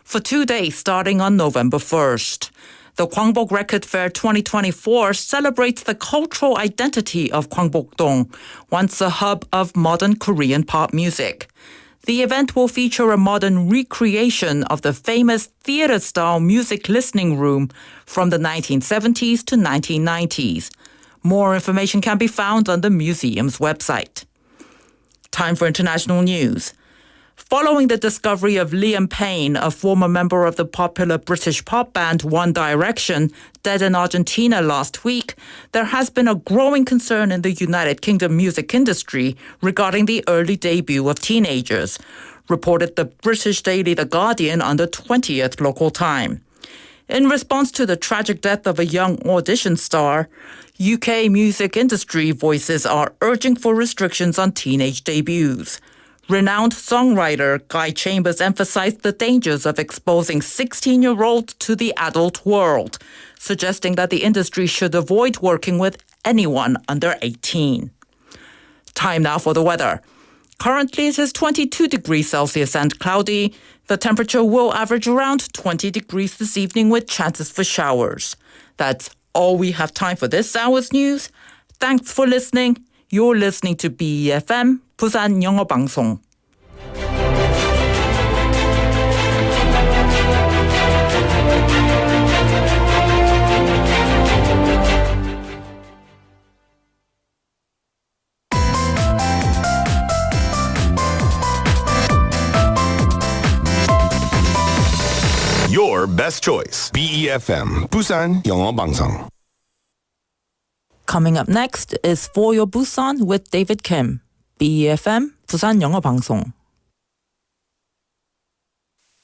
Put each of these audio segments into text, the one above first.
for 2 days starting on November 1st. The Gwangbok Record Fair 2024 celebrates the cultural identity of Gwangbok-dong, once a hub of modern Korean pop music. The event will feature a modern recreation of the famous theater-style music listening room from the 1970s to 1990s. More information can be found on the museum's website. Time for international news. Following the discovery of Liam Payne, a former member of the popular British pop band One Direction, dead in Argentina last week, there has been a growing concern in the United Kingdom music industry regarding the early debut of teenagers, reported the British daily The Guardian on the 20th local time. In response to the tragic death of a young audition star, UK music industry voices are urging for restrictions on teenage debuts. Renowned songwriter Guy Chambers emphasized the dangers of exposing 16-year-olds to the adult world, suggesting that the industry should avoid working with anyone under 18. Time now for the weather. Currently it is 22 degrees Celsius and cloudy. The temperature will average around 20 degrees this evening with chances for showers. That's all we have time for this hour's news. Thanks for listening. You're listening to BEFM, 부산영어방송. Your best choice. BEFM, 부산영어방송. Coming up next is For Your Busan with David Kim. BEFM, 부산영어방송.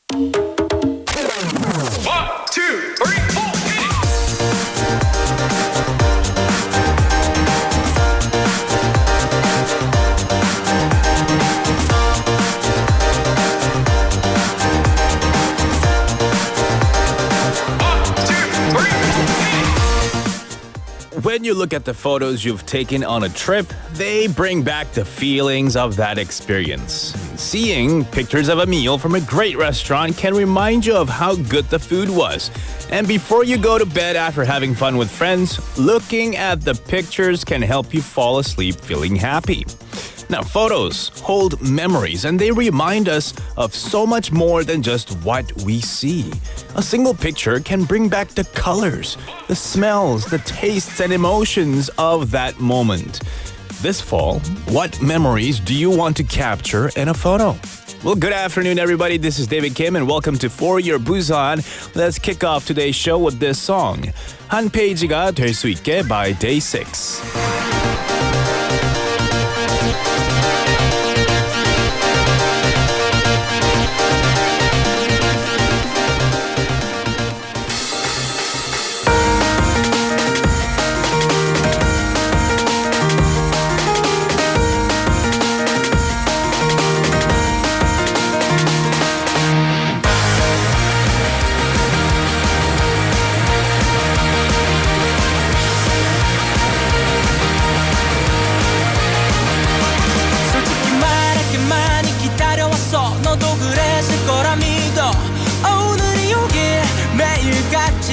1, 2, 3, 4. When you look at the photos you've taken on a trip, they bring back the feelings of that experience. Seeing pictures of a meal from a great restaurant can remind you of how good the food was. And before you go to bed after having fun with friends, looking at the pictures can help you fall asleep feeling happy. Now, photos hold memories and they remind us of so much more than just what we see. A single picture can bring back the colors, the smells, the tastes and emotions of that moment. This fall, what memories do you want to capture in a photo? Well, good afternoon, everybody. This is David Kim, and welcome to For Your Busan. Let's kick off today's show with this song, 한 페이지가 될 수 있게 by Day 6.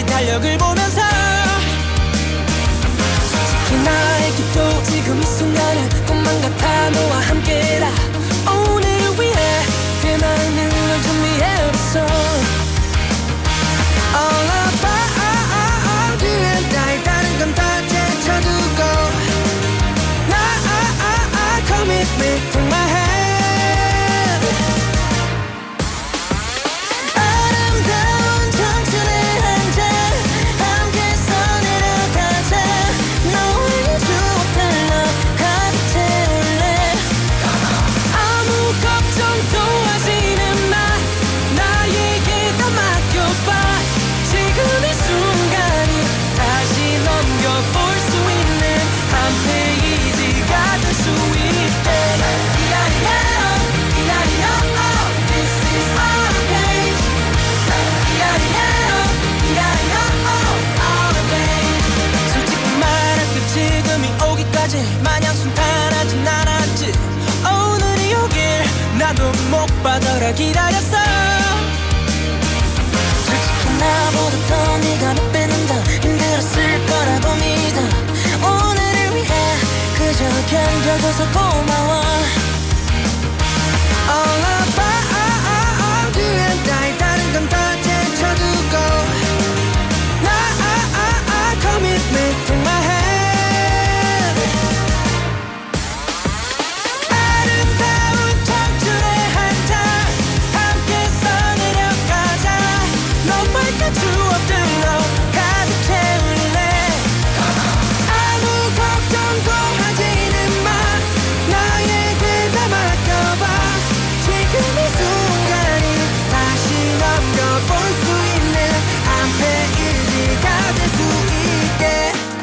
달력을 보면서 솔직히 나에게도 지금 이 순간은 꿈만 같아 너와 함께라 오늘을 위해 대만을 널 준비해봤어 All about you 나의 다른 건 다 제쳐두고 나 commit me take my hand 마냥 순탄하진 않았지 오늘이 오길 나도 못 받아라 기다렸어 이렇게 안겨줘서 고마워 All about you and I 다른 건 다 제쳐두고 나 commitment in my hand 아름다운 청춘의 한장 함께 써내려가자 너밖에 추억들로 가득 채울래 아무 걱정도 하지는 마 나에게 다 맡겨봐 지금 이 순간이 다시 넘겨볼 수 있는 한 페이지가 될 수 있게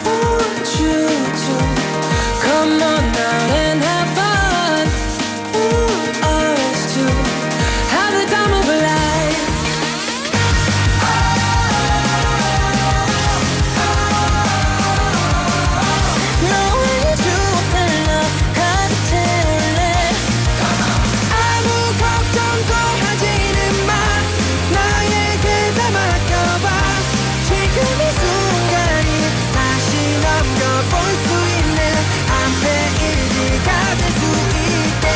Want you to come on out and have fun Want us to have the time of our life 너의 추억들로 가득 채울래 아무 걱정도 하지는 마 나에게 다 맡겨봐 지금 이 순간이 다시 넘겨볼 수 있는 한 페이지가 될 수 있게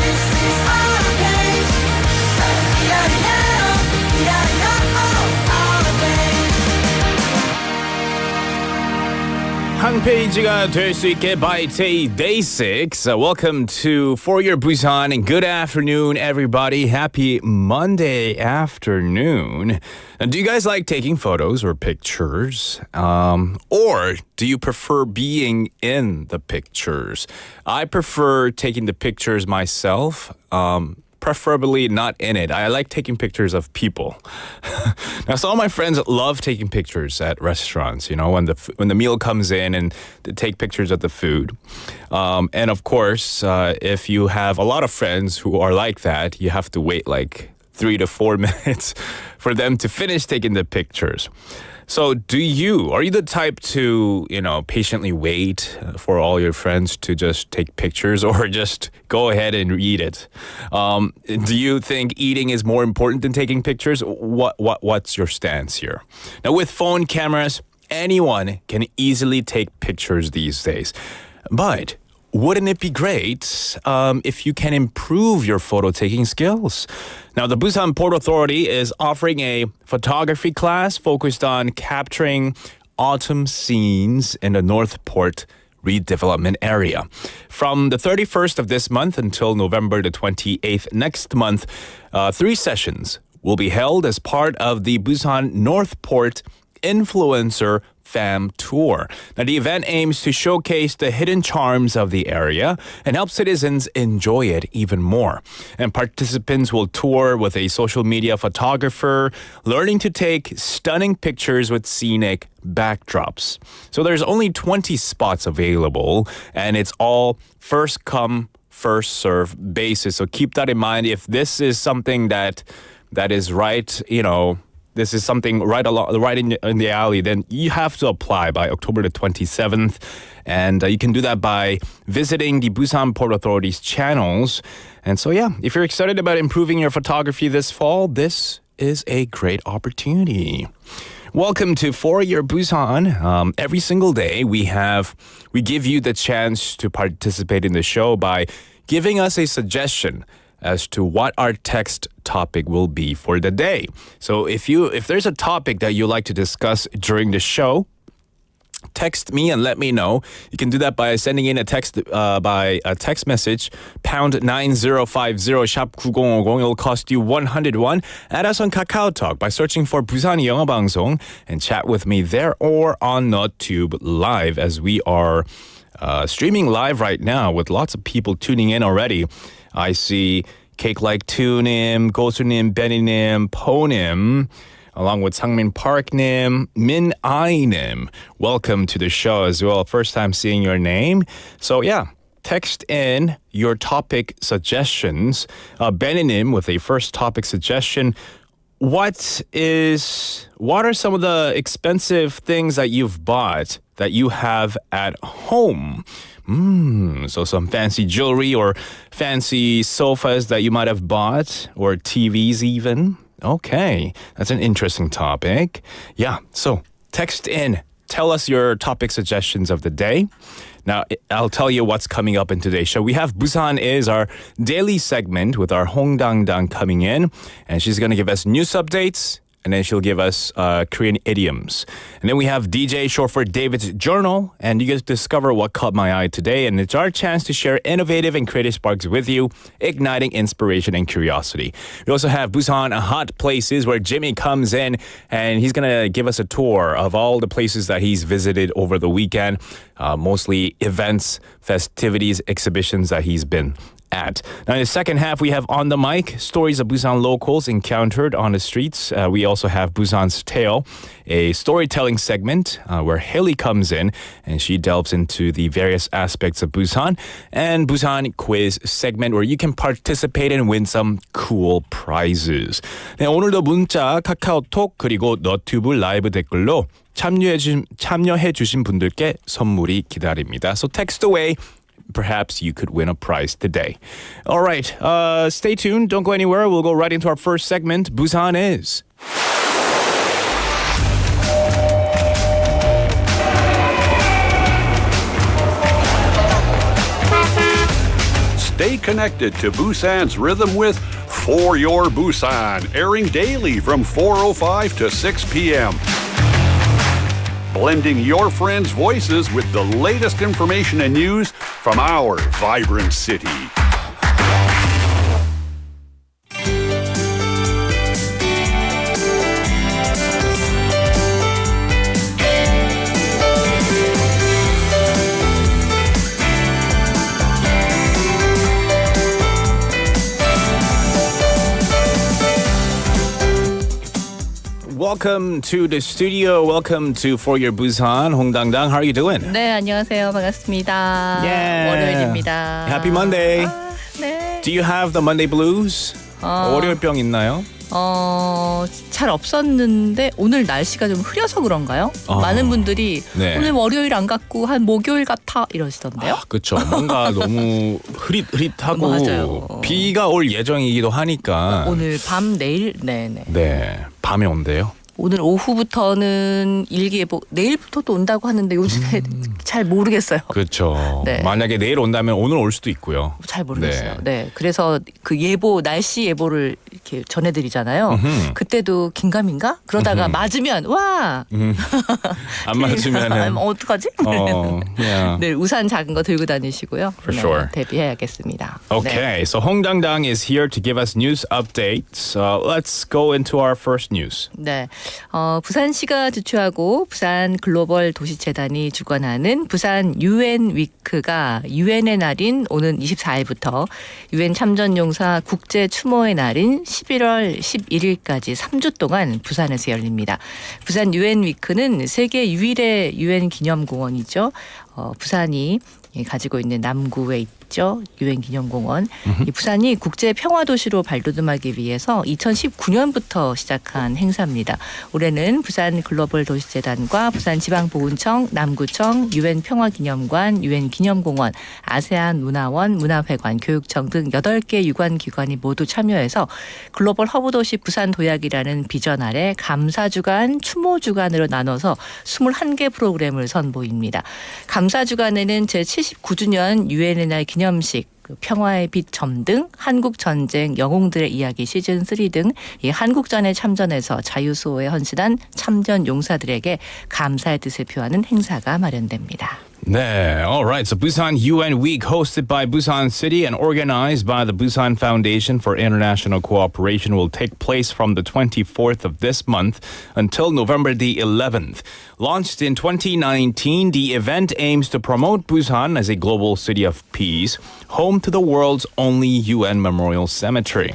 This is our page our page 한 페이지가 될 수 있게 by day 6. Welcome to For Your Busan and good afternoon, everybody. Happy Monday afternoon. Do you guys like taking photos or pictures? Or do you prefer being in the pictures? I prefer taking the pictures myself. Preferably not in it. I like taking pictures of people. Now, some of my friends love taking pictures at restaurants. You know, when the meal comes in and they take pictures of the food. And of course, if you have a lot of friends who are like that, you have to wait like 3 to 4 minutes for them to finish taking the pictures. So are you the type to, patiently wait for all your friends to just take pictures or just go ahead and eat it? Do you think eating is more important than taking pictures? What's your stance here? Now, with phone cameras, anyone can easily take pictures these days. But wouldn't it be great if you can improve your photo taking skills? Now, the Busan Port Authority is offering a photography class focused on capturing autumn scenes in the North Port redevelopment area. From the 31st of this month until November the 28th next month, 3 sessions will be held as part of the Busan North Port Influencer Fam Tour. Now, the event aims to showcase the hidden charms of the area and help citizens enjoy it even more. And participants will tour with a social media photographer, learning to take stunning pictures with scenic backdrops. So there's only 20 spots available, and it's all first come, first serve basis. So keep that in mind. If this is something that is right, this is something right in the alley, then you have to apply by October the 27th. And you can do that by visiting the Busan Port Authority's channels. And so, if you're excited about improving your photography this fall, this is a great opportunity. Welcome to For Your Busan. Every single day, we give you the chance to participate in the show by giving us a suggestion as to what our text topic will be for the day. So if there's a topic that you'd like to discuss during the show, text me and let me know. You can do that by sending in a text message, pound 9050 샵 9050. It'll cost you 101. Add us on KakaoTalk by searching for 부산영어방송 and chat with me there or on NotTube Live, as we are streaming live right now with lots of people tuning in already. I see Cake Like Tunim, Gosunim, Beninim, Ponim, along with Sangmin Parknim, Min Ainim. Welcome to the show as well. First time seeing your name. So text in your topic suggestions. Beninim with a first topic suggestion. What are some of the expensive things that you've bought that you have at home? So some fancy jewelry or fancy sofas that you might have bought, or TVs even. Okay, that's an interesting topic. So text in tell us your topic suggestions of the day. Now, I'll tell you what's coming up in today's show. We have Busan Is, our daily segment with our Hong Dang Dang coming in. And she's going to give us news updates. And then she'll give us Korean idioms. And then we have DJ, short for David's Journal. And you get to discover what caught my eye today. And it's our chance to share innovative and creative sparks with you, igniting inspiration and curiosity. We also have Busan Hot Places, where Jimmy comes in and he's going to give us a tour of all the places that he's visited over the weekend. Mostly events, festivities, exhibitions that he's been at. Now, in the second half, we have On the Mic, stories of Busan locals encountered on the streets. We also have Busan's Tale, a storytelling segment where Haley comes in and she delves into the various aspects of Busan, and Busan Quiz segment where you can participate and win some cool prizes. 네, 오늘도 문자, 카카오톡 그리고 너튜브 라이브 댓글로 참여해 주신 분들께 선물이 기다립니다. So text away. Perhaps you could win a prize today. All right, stay tuned. Don't go anywhere. We'll go right into our first segment, Busan Is. Stay connected to Busan's rhythm with For Your Busan, airing daily from 4:05 to 6 p.m. Blending your friends' voices with the latest information and news from our vibrant city. Welcome to the studio. Welcome to For Your Busan. 홍당당, how are you doing? 네, 안녕하세요. 반갑습니다. Yeah. 월요일입니다. Happy Monday. 네. Do you have the Monday blues? 월요일병 있나요? 잘 없었는데 오늘 날씨가 좀 흐려서 그런가요? 많은 분들이 네. 오늘 월요일 안 같고 한 목요일 같아 이러시던데요. 그렇죠. 뭔가 너무 흐릿하고 맞아요. 비가 올 예정이기도 하니까 오늘 밤 내일 네네. 네, 밤에 온대요. 오늘 오후부터는 일기예보 내일부터도 온다고 하는데 요즘에 잘 모르겠어요. 그렇죠. 네. 만약에 내일 온다면 오늘 올 수도 있고요. 잘 모르겠어요. 네. 그래서 그 예보 날씨 예보를 이렇게 전해드리잖아요. 그때도 긴가민가 그러다가 맞으면 와. 안 맞으면은 어떡하지? yeah. 네, 우산 작은 거 들고 다니시고요. For sure. 대비해야겠습니다. Okay, 네. so Hong Dang is here to give us news updates. Let's go into our first news. 네, 부산시가 주최하고 부산 글로벌 도시재단이 주관하는 부산 UN 위크가 유엔의 날인 오는 24일부터 유엔 참전용사 국제 추모의 날인 11월 11일까지 3주 동안 부산에서 열립니다. 부산 UN 위크는 세계 유일의 유엔 기념공원이죠. 부산이 가지고 있는 남구에 있죠. 유엔 기념공원. 이 부산이 국제 평화 도시로 발돋움하기 위해서 2019년부터 시작한 행사입니다. 올해는 부산 글로벌 도시재단과 부산 지방보훈청, 남구청, 유엔 평화기념관, 유엔 기념공원, 아세안 문화원, 문화회관, 교육청 등 8개 유관 기관이 모두 참여해서 글로벌 허브 도시 부산 도약이라는 비전 아래 감사주간, 추모주간으로 나눠서 21개 프로그램을 선보입니다. 감사주간에는 제79주년 유엔의 날 기념식, 평화의 빛 점등, 한국 전쟁 영웅들의 이야기 시즌 3 등 이 한국전에 참전해서 자유수호에 헌신한 참전 용사들에게 감사의 뜻을 표하는 행사가 마련됩니다. 네, all right. So Busan UN Week, hosted by Busan City and organized by the Busan Foundation for International Cooperation, will take place from the 24th of this month until November the 11th. Launched in 2019, the event aims to promote Busan as a global city of peace, home to the world's only UN memorial cemetery.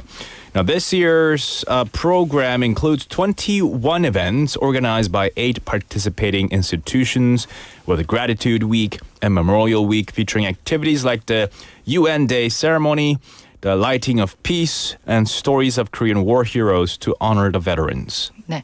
Now, this year's program includes 21 events organized by 8 participating institutions, with a Gratitude Week and Memorial Week featuring activities like the UN Day ceremony, the lighting of peace, and stories of Korean war heroes to honor the veterans. 네.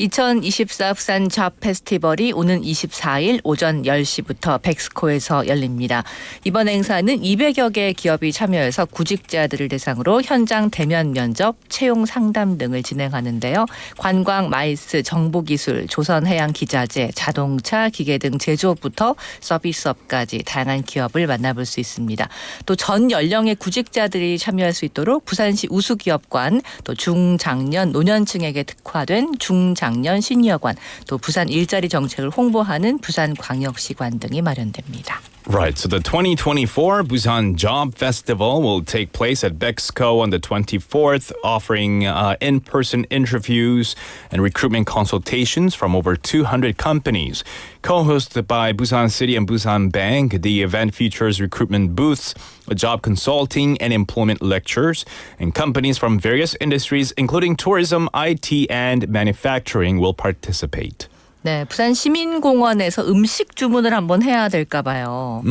2024 부산 잡 페스티벌이 오는 24일 오전 10시부터 백스코에서 열립니다. 이번 행사는 200여 개 기업이 참여해서 구직자들을 대상으로 현장 대면 면접, 채용 상담 등을 진행하는데요. 관광, 마이스, 정보기술, 조선해양기자재, 자동차, 기계 등 제조업부터 서비스업까지 다양한 기업을 만나볼 수 있습니다. 또 전 연령의 구직자들이 참여할 수 있도록 부산시 우수기업관, 또 중장년, 노년층에게 특화된 중장년 시니어관, 또 부산 일자리 정책을 홍보하는 부산광역시관 등이 마련됩니다. Right, so the 2024 Busan Job Festival will take place at Bexco on the 24th, offering in-person interviews and recruitment consultations from over 200 companies. Co-hosted by Busan City and Busan Bank, the event features recruitment booths, job consulting and employment lectures, and companies from various industries, including tourism, IT, and manufacturing, will participate. 네, 부산 시민공원에서 음식 주문을 한번 해야 될까 봐요.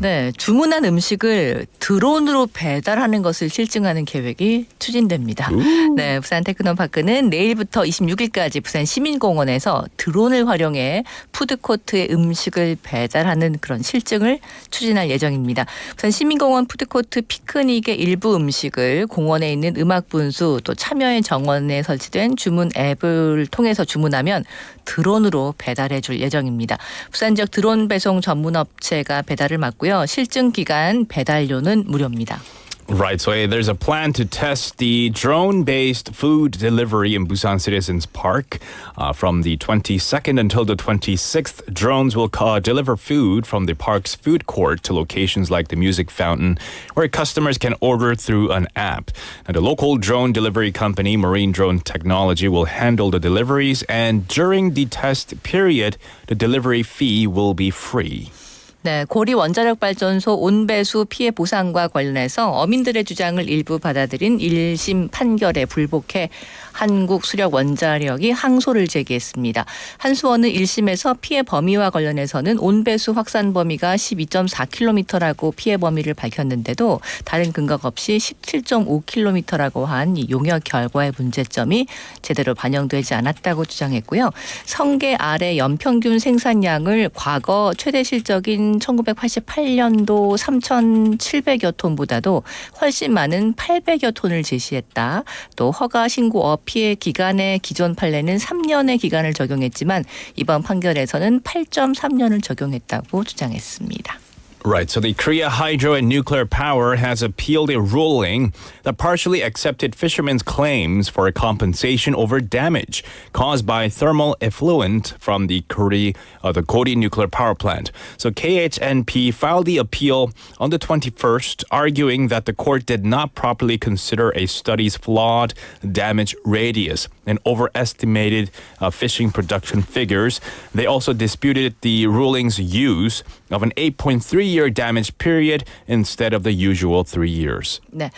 네, 주문한 음식을 드론으로 배달하는 것을 실증하는 계획이 추진됩니다. 네, 부산 테크노파크는 내일부터 26일까지 부산 시민공원에서 드론을 활용해 푸드코트에 음식을 배달하는 그런 실증을 추진할 예정입니다. 부산 시민공원 푸드코트 피크닉의 일부 음식을 공원에 있는 음악분수 또 참여의 정원에 설치된 주문 앱을 통해서 주문하면 드론으로 배달해 줄 예정입니다. 부산 지역 드론 배송 전문 업체가 배달을 맡고요. 실증 기간 배달료는 무료입니다. Right, so there's a plan to test the drone-based food delivery in Busan Citizens Park. From the 22nd until the 26th, drones will deliver food from the park's food court to locations like the music fountain, where customers can order through an app. Now, the local drone delivery company, Marine Drone Technology, will handle the deliveries, and during the test period, the delivery fee will be free. 네, 고리 원자력발전소 온배수 피해 보상과 관련해서 어민들의 주장을 일부 받아들인 1심 판결에 불복해 한국수력원자력이 항소를 제기했습니다. 한수원은 1심에서 피해 범위와 관련해서는 온배수 확산 범위가 12.4km라고 피해 범위를 밝혔는데도 다른 근거가 없이 17.5km라고 한 이 용역 결과의 문제점이 제대로 반영되지 않았다고 주장했고요. 성게 알의 연평균 생산량을 과거 최대 실적인 1988년도 3,700여 톤보다도 훨씬 많은 800여 톤을 제시했다. 또 허가 신고업 피해 기간의 기존 판례는 3년의 기간을 적용했지만 이번 판결에서는 8.3년을 적용했다고 주장했습니다. Right, so the Korea Hydro and Nuclear Power has appealed a ruling that partially accepted fishermen's claims for a compensation over damage caused by thermal effluent from the Kori nuclear power plant. So KHNP filed the appeal on the 21st, arguing that the court did not properly consider a study's flawed damage radius and overestimated fishing production figures. They also disputed the ruling's use of an 8.3-year damage period instead of the usual 3 years. 네.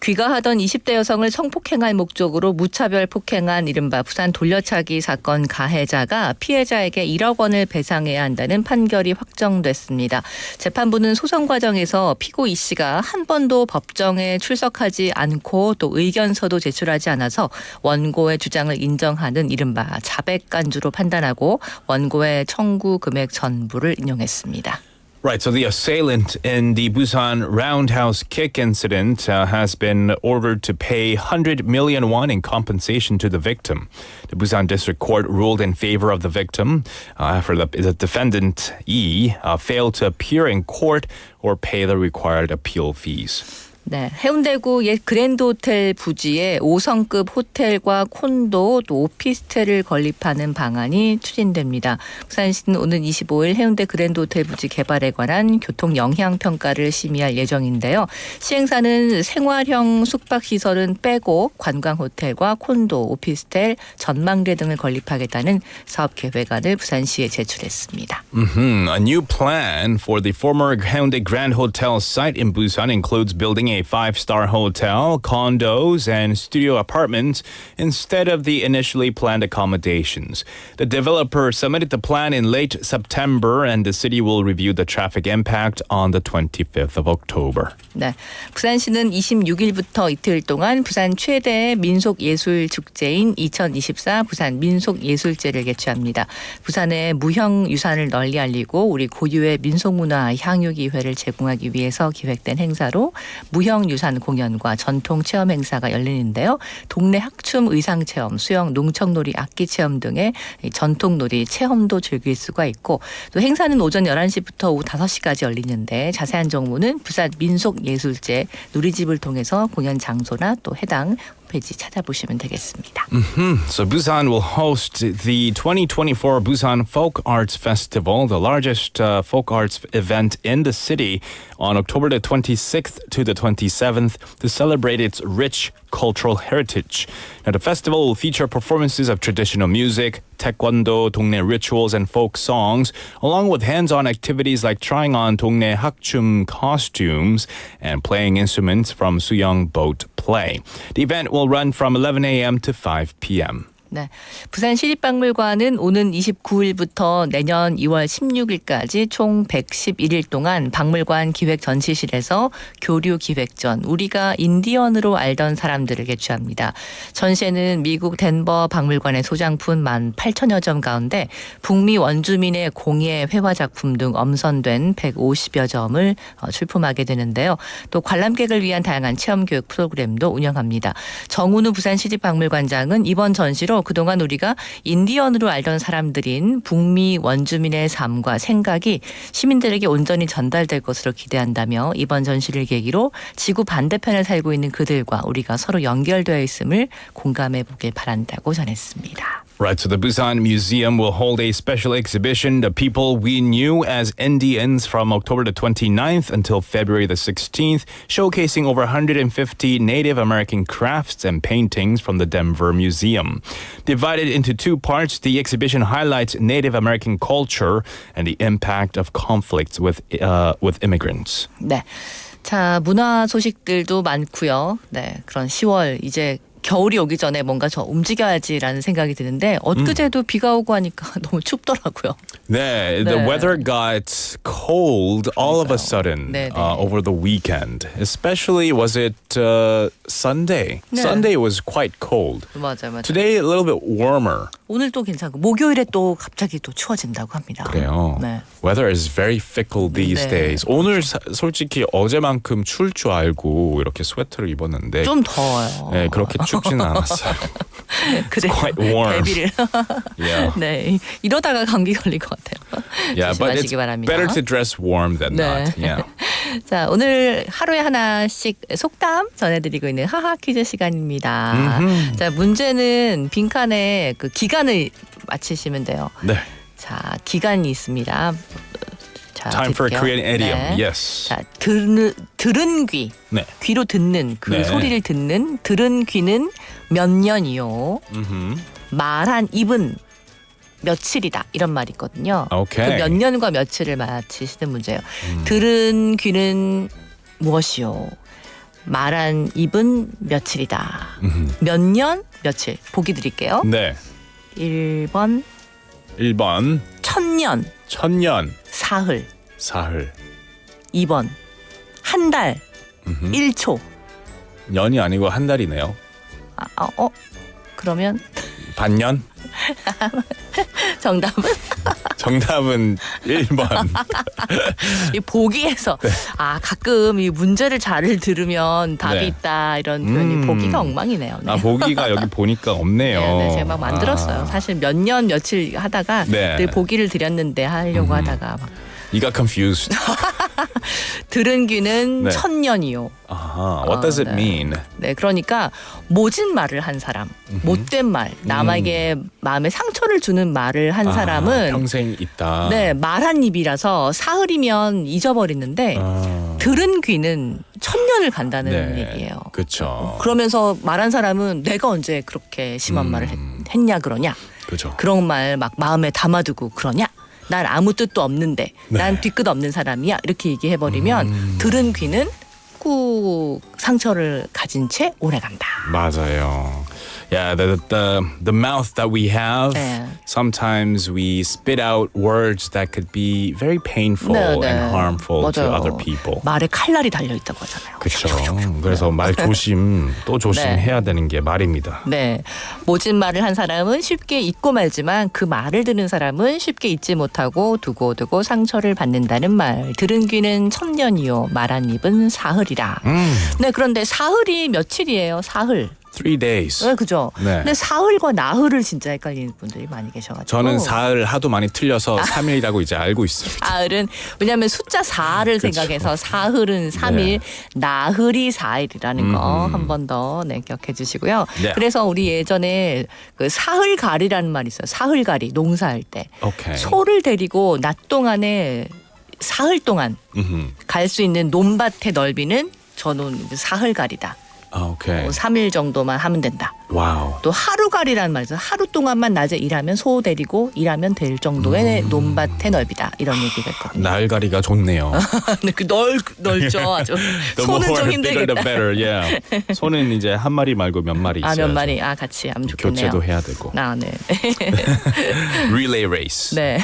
귀가하던 20대 여성을 성폭행할 목적으로 무차별 폭행한 이른바 부산 돌려차기 사건 가해자가 피해자에게 1억 원을 배상해야 한다는 판결이 확정됐습니다. 재판부는 소송 과정에서 피고 이 씨가 한 번도 법정에 출석하지 않고 또 의견서도 제출하지 않아서 원고의 주장을 인정하는 이른바 자백간주로 판단하고 원고의 청구 금액 전부를 인용했습니다. Right, so the assailant in the Busan roundhouse kick incident has been ordered to pay 100 million won in compensation to the victim. The Busan District Court ruled in favor of the victim after the defendant E failed to appear in court or pay the required appeal fees. 네, 해운대구 옛 그랜드 호텔 부지에 5성급 호텔과 콘도 또 오피스텔을 건립하는 방안이 추진됩니다. 부산시는 오는 25일 해운대 그랜드 호텔 부지 개발에 관한 교통 영향 평가를 심의할 예정인데요. 시행사는 생활형 숙박시설은 빼고 관광 호텔과 콘도, 오피스텔, 전망대 등을 건립하겠다는 사업 계획안을 부산시에 제출했습니다. A new plan for the former Haeundae Grand Hotel site in Busan includes building a 5-star hotel, condos, and studio apartments instead of the initially planned accommodations. The developer submitted the plan in late September, and the city will review the traffic impact on the 25th of October. 네, 부산시는 26일부터 이틀 동안 부산 최대 민속예술축제인 2024 부산 민속예술제를 개최합니다. 부산의 무형유산을 널리 알리고 우리 고유의 민속문화 향유기회를 제공하기 위해서 기획된 행사로 무형유산 공연과 전통체험 행사가 열리는데요. 동네 학춤 의상체험, 수영, 농청놀이, 악기체험 등의 전통놀이 체험도 즐길 수가 있고 또 행사는 오전 11시부터 오후 5시까지 열리는데 자세한 정보는 부산 민속예술제 누리집을 통해서 공연 장소나 또 해당 홈페이지 찾아보시면 되겠습니다. So Busan will host the 2024 Busan Folk Arts Festival, the largest folk arts event in the city, on October the 26th to the 27th to celebrate its rich cultural heritage. Now, the festival will feature performances of traditional music, taekwondo, 동네 rituals, and folk songs, along with hands-on activities like trying on 동네 학춤 costumes and playing instruments from Suyong Boat Play. The event will run from 11 a.m. to 5 p.m. 네, 부산시립박물관은 오는 29일부터 내년 2월 16일까지 총 111일 동안 박물관 기획전시실에서 교류기획전 우리가 인디언으로 알던 사람들을 개최합니다. 전시회는 미국 덴버 박물관의 소장품 18,000여 점 가운데 북미 원주민의 공예 회화작품 등 엄선된 150여 점을 출품하게 되는데요. 또 관람객을 위한 다양한 체험교육 프로그램도 운영합니다. 정은우 부산시립박물관장은 이번 전시로 그동안 우리가 인디언으로 알던 사람들인 북미 원주민의 삶과 생각이 시민들에게 온전히 전달될 것으로 기대한다며 이번 전시를 계기로 지구 반대편에 살고 있는 그들과 우리가 서로 연결되어 있음을 공감해 보길 바란다고 전했습니다. Right, so the Busan Museum will hold a special exhibition, The People We Knew as Indians, from October the 29th until February the 16th, showcasing over 150 Native American crafts and paintings from the Denver Museum. Divided into two parts, the exhibition highlights Native American culture and the impact of conflicts with immigrants. 네, 자 문화 소식들도 많고요. 네, 그런 10월 이제 겨울이 오기 전에 뭔가 저 움직여야지라는 생각이 드는데 엊그제도 비가 오고 하니까 너무 춥더라고요. 네, the weather got cold all of a sudden 네, 네. over the weekend. Especially was it Sunday? 네. Sunday was quite cold. 맞아요. Today a little bit warmer. 오늘 또 괜찮고 목요일에 또 갑자기 또 추워진다고 합니다. 그래요. 네. Weather is very fickle these 네. days. 오늘 솔직히 어제만큼 추울 줄 알고 이렇게 스웨터를 입었는데 좀 더워요. 네, 그렇게 춥지는 않았어요. 그래. quite warm. 데뷔를. Yeah. 네, 이러다가 감기 걸릴 것 같아요. Yeah, but it's 조심하시기 바랍니다. better to dress warm than 네. not. Yeah. 자, 오늘 하루에 하나씩 속담 전해드리고 있는 하하 퀴즈 시간입니다. 자, 문제는 빈칸에 그 기간을 맞히시면 돼요. 네. 자, 기간이 있습니다. 자, Time for a 드릴게요. Korean idiom. 네. Yes. 자, 들은 귀. 네. 귀로 듣는 그 네. 소리를 듣는 들은 귀는 몇 년이요. 말한 입은 며칠이다 이런 말이 있거든요. 오케이. 그 몇 년과 며칠을 맞히시는 문제예요. 들은 귀는 무엇이요? 말한 입은 며칠이다. 몇 년, 며칠. 보기 드릴게요. 네. 1번 1번 천년, 천년 사흘. 사흘. 2번 한 달, 1초. 년이 아니고 한 달이네요. 그러면 반년? 정답은? 정답은 1번. 이 보기에서 가끔 이 문제를 잘 들으면 답이 네. 있다 이런 표현이 보기가 엉망이네요. 네. 아, 보기가 여기 보니까 없네요. 네, 제가 막 만들었어요. 사실 몇 년 며칠 하다가 네. 늘 보기를 드렸는데 하려고 하다가 막 You got confused. 들은 귀는 네. 천년이요. What does it 네. mean? 네, 그러니까 모진 말을 한 사람, 못된 말, 남에게 마음에 상처를 주는 말을 한 사람은 평생 있다. 네, 말한 입이라서 사흘이면 잊어버리는데 들은 귀는 천년을 간다는 네. 얘기예요. 그렇죠. 그러면서 말한 사람은 내가 언제 그렇게 심한 말을 했냐 그러냐. 그렇죠. 그런 말 막 마음에 담아두고 그러냐. 난 아무 뜻도 없는데 네. 난 뒤끝 없는 사람이야. 이렇게 얘기해버리면 들은 귀는 꾹꾹 상처를 가진 채 오래 간다. 맞아요. Yeah, the mouth that we have, 네. sometimes we spit out words that could be very painful 네, 네. and harmful to 맞아요. other people. 말에 칼날이 달려 있다고 하잖아요. 그렇죠. 그래서 말 조심 또 조심해야 네. 되는 게 말입니다. 네, 모진 말을 한 사람은 쉽게 잊고 말지만 그 말을 들은 사람은 쉽게 잊지 못하고 두고두고 상처를 받는다는 말. 들은 귀는 천년이요, 말한 입은 사흘이라. 네, 그런데 사흘이 며칠이에요? 사흘. 3 days. 네, 그죠. 네. 근데 사흘과 나흘을 진짜 헷갈리는 분들이 많이 계셔가지고. 저는 사흘 하도 많이 틀려서 3일이라고 이제 알고 있습니다. 사흘은 왜냐하면 숫자 4를 생각해서 사흘은 3일, 네. 나흘이 4일이라는 거 한 번 더 네, 기억해 주시고요. 네. 그래서 우리 예전에 그 사흘가리라는 말이 있어요. 사흘가리 농사할 때 오케이. 소를 데리고 낮 동안에 사흘 동안 갈 수 있는 논밭의 넓이는 저는 사흘가리다. 오케이. 3일 정도만 하면 된다. 와우. 또 하루가리라는 말이죠. 하루 동안만 낮에 일하면 소 데리고 일하면 될 정도의 논밭의 넓이다. 이런 얘기가 있거든요. 날가리가 좋네요. 근데 그 넓죠 아주. The 소는 more 좀 bigger the 힘들겠다. better. Yeah. 소는 이제 한 마리 말고 몇 마리 있어요. 몇 마리 같이 하면 좋겠네요. 교체도 해야 되고. 네. Relay race. 네.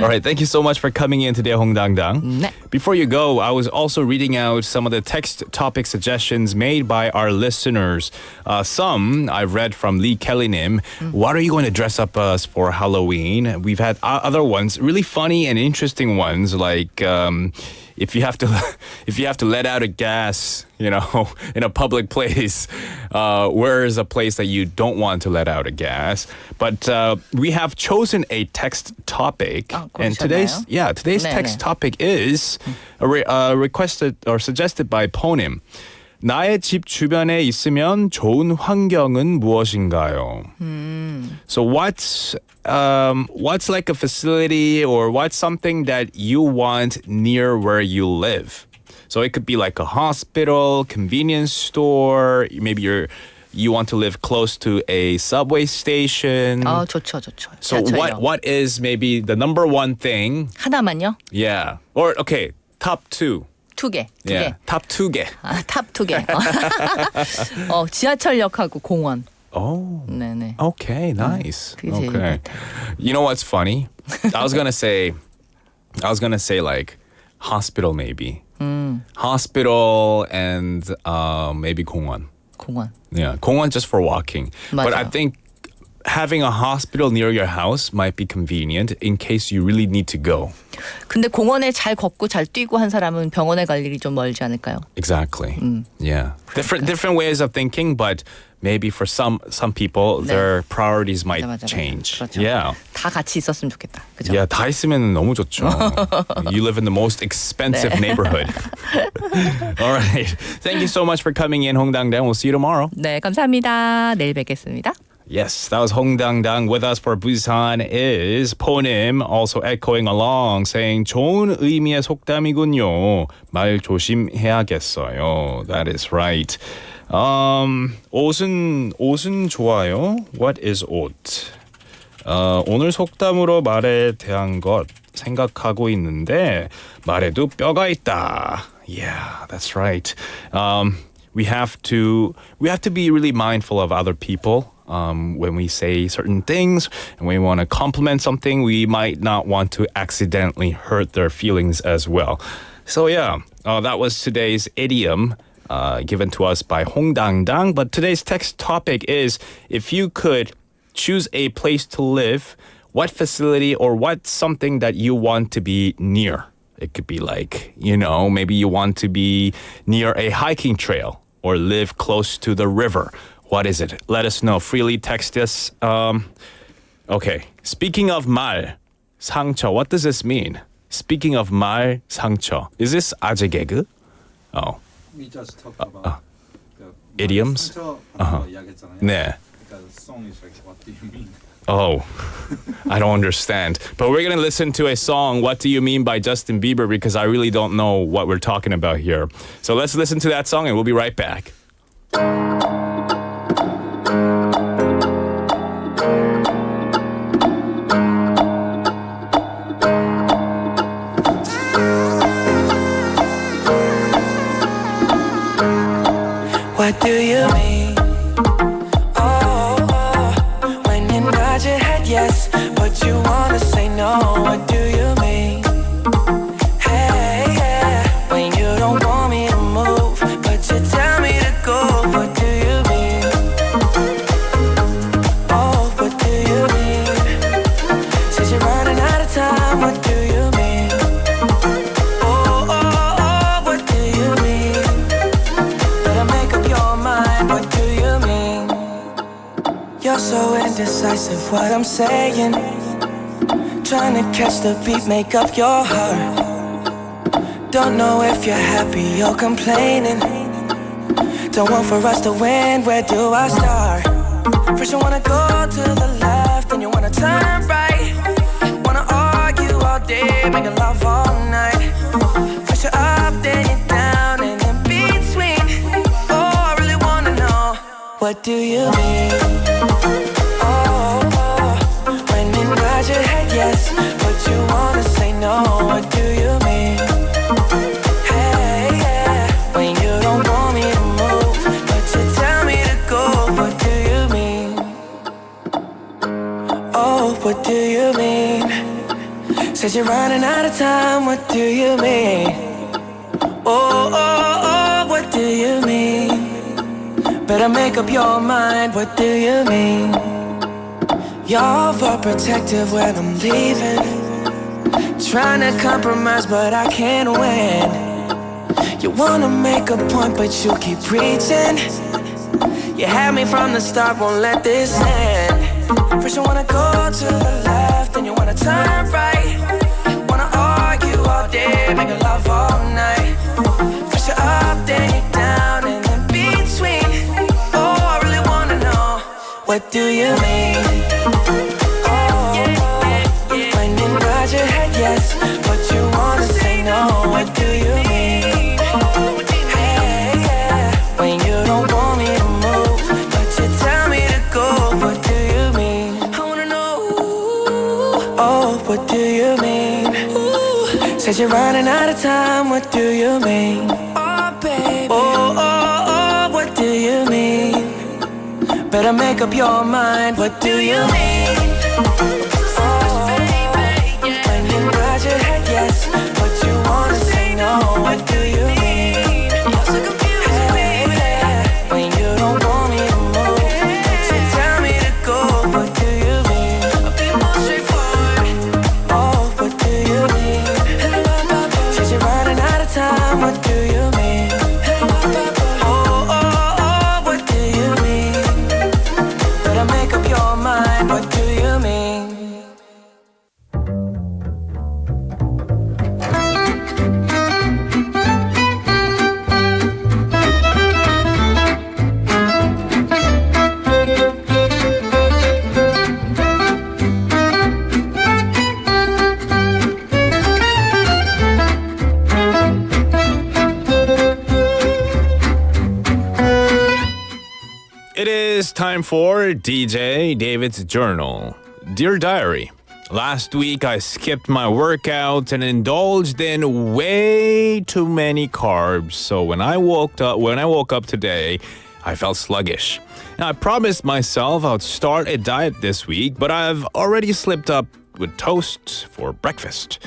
All right, thank you so much for coming in today, 홍당당. 네. Before you go, I was also reading out some of the text topic suggestions made by our listeners. Some I've read from Lee Kelly-nim. What are you going to dress up as for Halloween? We've had other ones, really funny and interesting ones, like if you have to let out a gas, in a public place, where is a place that you don't want to let out a gas? But we have chosen a text topic, and today's 네네. text topic is requested or suggested by Ponim. 나의 집 주변에 있으면 좋은 환경은 무엇인가요? So what's like a facility or what's something that you want near where you live? So it could be like a hospital, convenience store, maybe you want to live close to a subway station. 좋죠. So what is maybe the number one thing? 하나만요? Yeah. Or okay, top two. 두 개. Yeah, top 2개. 탑 2개. 지하철역하고 공원. Oh. 네네. Okay, nice. 그게 제일 Okay. 같아요. You know what's funny? I was gonna say like hospital maybe. Hospital and maybe 공원. 공원. Yeah, 공원 just for walking. But I 맞아요. think having a hospital near your house might be convenient in case you really need to go. 근데 공원에 잘 걷고 잘 뛰고 한 사람은 병원에 갈 일이 좀 멀지 않을까요? Exactly. Yeah. Different ways of thinking, but maybe for some people their priorities might 맞아. change. 그렇죠. Yeah. 다 같이 있었으면 좋겠다. 그죠? Yeah, 다 있으면 너무 좋죠. You live in the most expensive neighborhood. All right. Thank you so much for coming in, 홍당당. We'll see you tomorrow. 네, 감사합니다. 내일 뵙겠습니다. Yes, that was 홍당당. With us for Busan is Ponim, also echoing along, saying 좋은 의미의 속담이군요. 말 조심해야겠어요. That is right. 옷은 좋아요. What is 옷? 오늘 속담으로 말에 대한 것 생각하고 있는데 말에도 뼈가 있다. Yeah, that's right. We have to be really mindful of other people. When we say certain things and we want to compliment something, we might not want to accidentally hurt their feelings as well. So yeah, that was today's idiom given to us by 홍당당. But today's text topic is, if you could choose a place to live, what facility or what's something that you want to be near? It could be like, maybe you want to be near a hiking trail or live close to the river. What is it? Let us know. Freely text us. Okay. Speaking of 말, 상처. What does this mean? Speaking of 말, 상처. Is this 아재 개그? Oh. We just talked about idioms? 이야기했잖아요. 네. Because the song is like, what do you mean? Oh, I don't understand. But we're going to listen to a song, What Do You Mean by Justin Bieber, because I really don't know what we're talking about here. So let's listen to that song and we'll be right back. You're so indecisive, what I'm saying. Trying to catch the beat, make up your heart. Don't know if you're happy or complaining. Don't want for us to win, where do I start? First you wanna go to the left, then you wanna turn right. Wanna argue all day, making love all night. First you're up, then you're down, and in between. Oh, I really wanna know, what do you mean? Oh, when you nod your head yes, but you wanna say no, what do you mean? Hey, yeah, when you don't want me to move, but you tell me to go, what do you mean? Oh, what do you mean? Says you're running out of time, what do you mean? Oh, oh, oh, what do you mean? Better make up your mind, what do you mean? You're overprotective when I'm leaving. Trying to compromise, but I can't win. You wanna make a point, but you keep preaching. You had me from the start, won't let this end. First you wanna go to the left, then you wanna turn right. Wanna argue all day, making love all night. First you're up, then you're down, and in between. Oh, I really wanna know, what do you mean? Oh, when you nod your head yes, but you wanna say no, what do you mean? Hey, yeah, when you don't want me to move, but you tell me to go, what do you mean? I wanna know, oh, what do you mean? Says you're running out of time, what do you mean? Oh, baby, oh, oh, oh, what do you mean? Better make up your mind, what do you mean? Oh, when you nod your head yes, but you wanna say no, what do you mean? You're so confused, baby. When you don't want me to move, but you tell me to go, what do you mean? I'll be more straightforward. Oh, what do you mean? Says you're running out of time, what do you mean? Oh, oh, oh, what do you mean? Better make up your mind, what do you mean? It is time for DJ David's Journal. Dear Diary, last week I skipped my workout and indulged in way too many carbs. So when I woke up today, I felt sluggish. Now I promised myself I'd start a diet this week, but I've already slipped up with toast for breakfast.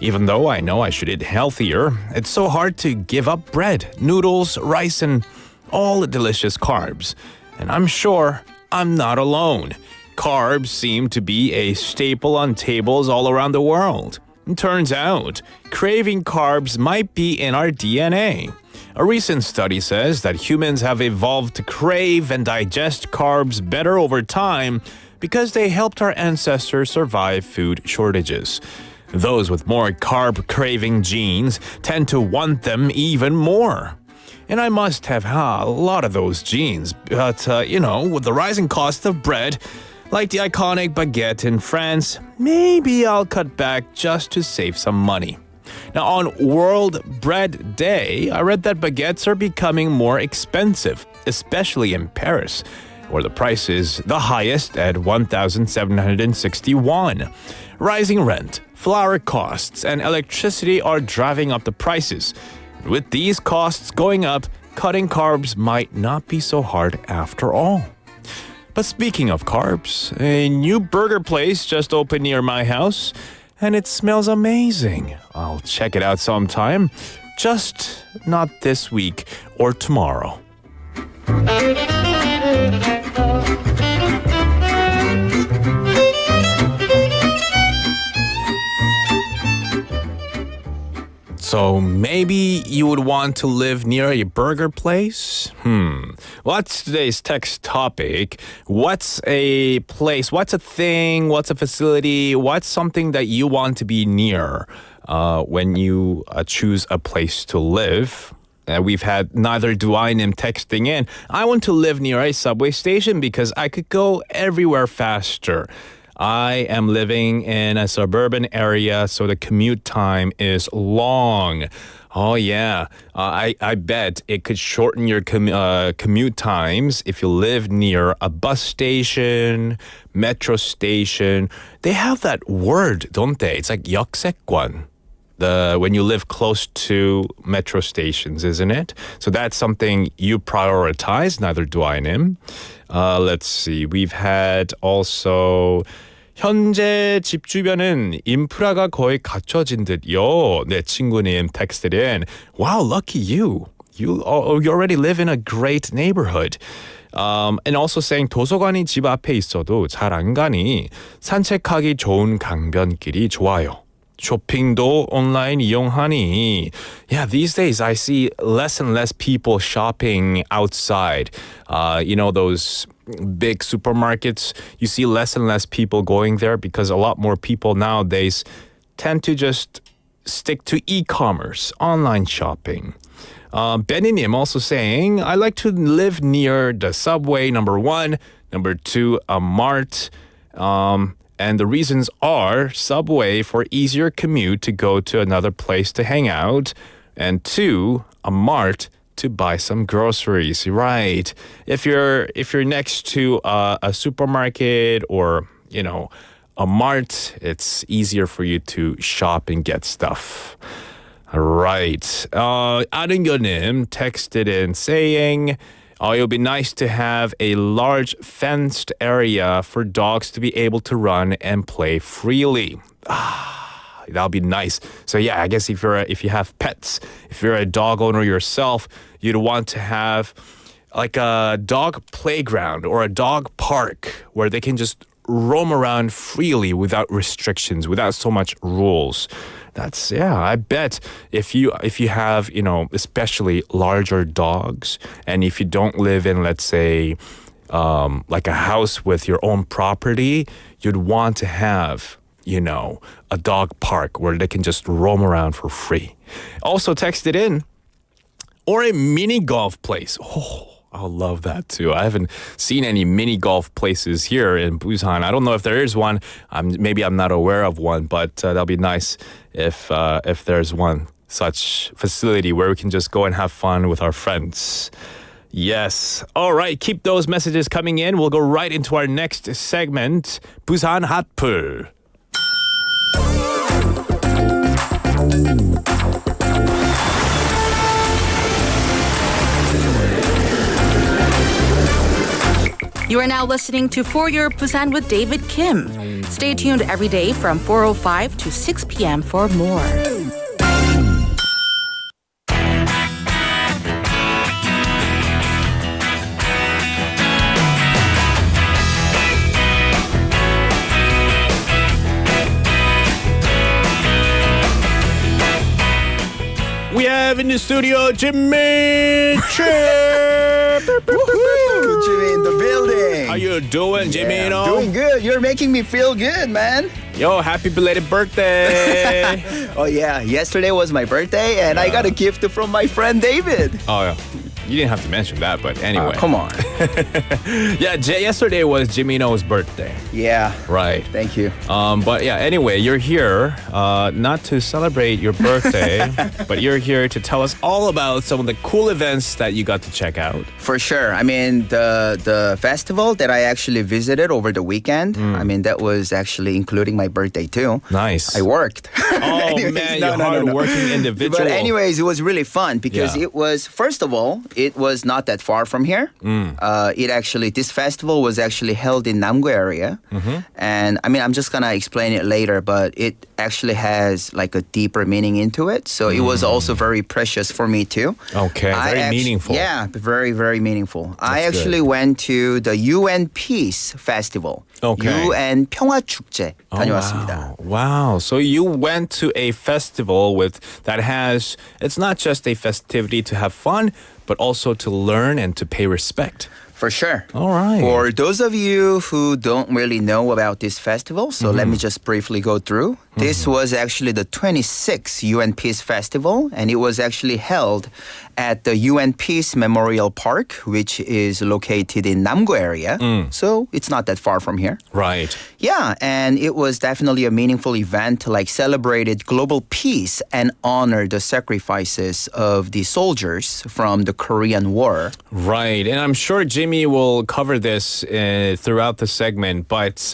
Even though I know I should eat healthier, it's so hard to give up bread, noodles, rice, and all the delicious carbs. And I'm sure I'm not alone. Carbs seem to be a staple on tables all around the world. It turns out, craving carbs might be in our DNA. A recent study says that humans have evolved to crave and digest carbs better over time because they helped our ancestors survive food shortages. Those with more carb-craving genes tend to want them even more. And I must have a lot of those genes, but, with the rising cost of bread, like the iconic baguette in France, maybe I'll cut back just to save some money. Now, on World Bread Day, I read that baguettes are becoming more expensive, especially in Paris, where the price is the highest at 1,761. Rising rent, flour costs, and electricity are driving up the prices. With these costs going up, cutting carbs might not be so hard after all. But speaking of carbs, a new burger place just opened near my house, and it smells amazing. I'll check it out sometime, just not this week or tomorrow. So maybe you would want to live near a burger place? What's today's text topic? What's a place? What's a thing? What's a facility? What's something that you want to be near when you choose a place to live? We've had neither do I nim texting in. I want to live near a subway station because I could go everywhere faster. I am living in a suburban area, so the commute time is long. Oh, yeah. I bet it could shorten your commute times if you live near a bus station, metro station. They have that word, don't they? It's like 역세권. When you live close to metro stations, isn't it? So that's something you prioritize. Neither do I, Nim. Let's see. We've had also 현재 집 주변은 인프라가 거의 갖춰진 듯요. 내 친구님 texted in. Wow, lucky you. You already live in a great neighborhood. And also saying 도서관이 집 앞에 있어도 잘 안 가니 산책하기 좋은 강변길이 좋아요. 쇼핑도 온라인 이용하니. Yeah, these days I see less and less people shopping outside. Those big supermarkets, you see less and less people going there because a lot more people nowadays tend to just stick to e-commerce, online shopping. Beninim also saying, I like to live near the subway, number one. Number two, a mart. And the reasons are subway for easier commute to go to another place to hang out. And two, a mart to buy some groceries. Right. If you're next to a supermarket or, a mart, it's easier for you to shop and get stuff. All right. 아른교님 texted in saying, it would be nice to have a large fenced area for dogs to be able to run and play freely. That'll be nice. So yeah, I guess if you have pets, if you're a dog owner yourself, you'd want to have like a dog playground or a dog park where they can just roam around freely without restrictions, without so much rules. I bet if you have, especially larger dogs, and if you don't live in, let's say, like a house with your own property, you'd want to have, a dog park where they can just roam around for free. Also texted in, or a mini golf place. Oh, I'll love that too. I haven't seen any mini golf places here in Busan. I don't know if there is one. Maybe I'm not aware of one, but that'll be nice if there's one such facility where we can just go and have fun with our friends. Yes. All right. Keep those messages coming in. We'll go right into our next segment, 부산핫플. You are now listening to For Your Busan with David Kim. Stay tuned every day from 4:05 to 6 p.m. for more. We have in the studio Jimmy Chip. Jimmy in the building. How you doing, Jimmy? Yeah, I'm doing good. You're making me feel good, man. Yo, happy belated birthday. Oh, yeah. Yesterday was my birthday, and I got a gift from my friend David. Oh, yeah. You didn't have to mention that, but anyway. Come on. Yeah, yesterday was Jimino's birthday. Yeah. Right. Thank you. But yeah, anyway, you're here not to celebrate your birthday, but you're here to tell us all about some of the cool events that you got to check out. For sure. I mean, the festival that I actually visited over the weekend, I mean, that was actually including my birthday too. Nice. I worked. Oh, anyways, man, you're hard-working individual. But anyways, it was really fun because Yeah. it was, first of all, it was not that far from here. This festival was actually held in Namgu area. And I mean, I'm just going to explain it later, but it actually has like a deeper meaning into it. So it was also very precious for me too. Okay, very meaningful. Yeah, very, very meaningful. I That's actually good. went to the UN Peace Festival. Okay. UN 평화축제 Oh, 다녀왔습니다. wow. So you went to a festival that has, it's not just a festivity to have fun, but also to learn and to pay respect. For sure. All right. For those of you who don't really know about this festival, so let me just briefly go through. This was actually the 26th UN Peace Festival, and it was actually held at the UN Peace Memorial Park, which is located in Namgu area. So it's not that far from here. Right. Yeah, and it was definitely a meaningful event, like celebrated global peace and honored the sacrifices of the soldiers from the Korean War. Right. And I'm sure Jimmy will cover this throughout the segment, but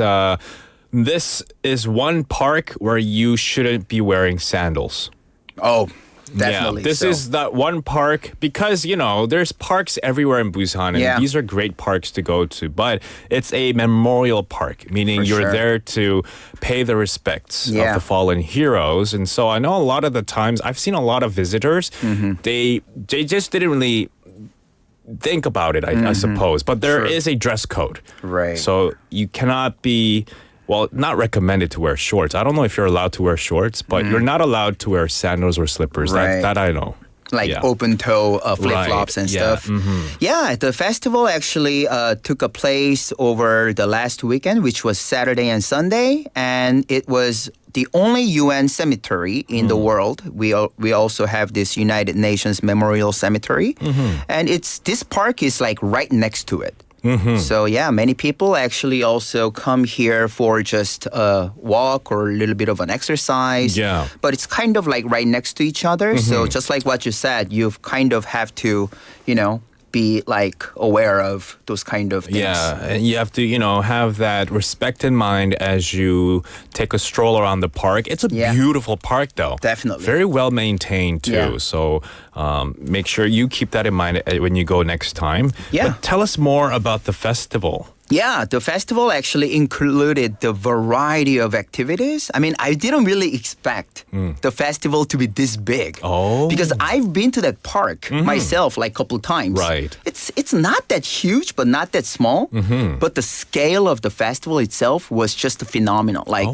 this is one park where you shouldn't be wearing sandals. Oh, definitely. Yeah, this is that one park because, you know, there's parks everywhere in Busan and these are great parks to go to, but it's a memorial park, meaning you're there to pay the respects of the fallen heroes. And so I know a lot of the times I've seen a lot of visitors, they just didn't really think about it, I suppose, but there is a dress code. Right. So you cannot be... Well, not recommended to wear shorts. I don't know if you're allowed to wear shorts, but you're not allowed to wear sandals or slippers. That I know. Like open toe flip-flops and stuff. Yeah, the festival actually took a place over the last weekend, which was Saturday and Sunday. And it was the only UN cemetery in the world. We also have this United Nations Memorial Cemetery. And this park is like right next to it. So yeah, many people actually also come here for just a walk or a little bit of an exercise. Yeah. But it's kind of like right next to each other. So just like what you said, you kind of have to, you know, be like aware of those kind of things. Yeah, and you have to, you know, have that respect in mind as you take a stroll around the park. It's a beautiful park though. Definitely. Very well maintained too. Yeah. So make sure you keep that in mind when you go next time. Yeah. But tell us more about the festival. Yeah, the festival actually included the variety of activities. I mean, I didn't really expect the festival to be this big. Oh. Because I've been to that park myself like a couple times. Right. It's not that huge, but not that small. But the scale of the festival itself was just phenomenal. Like,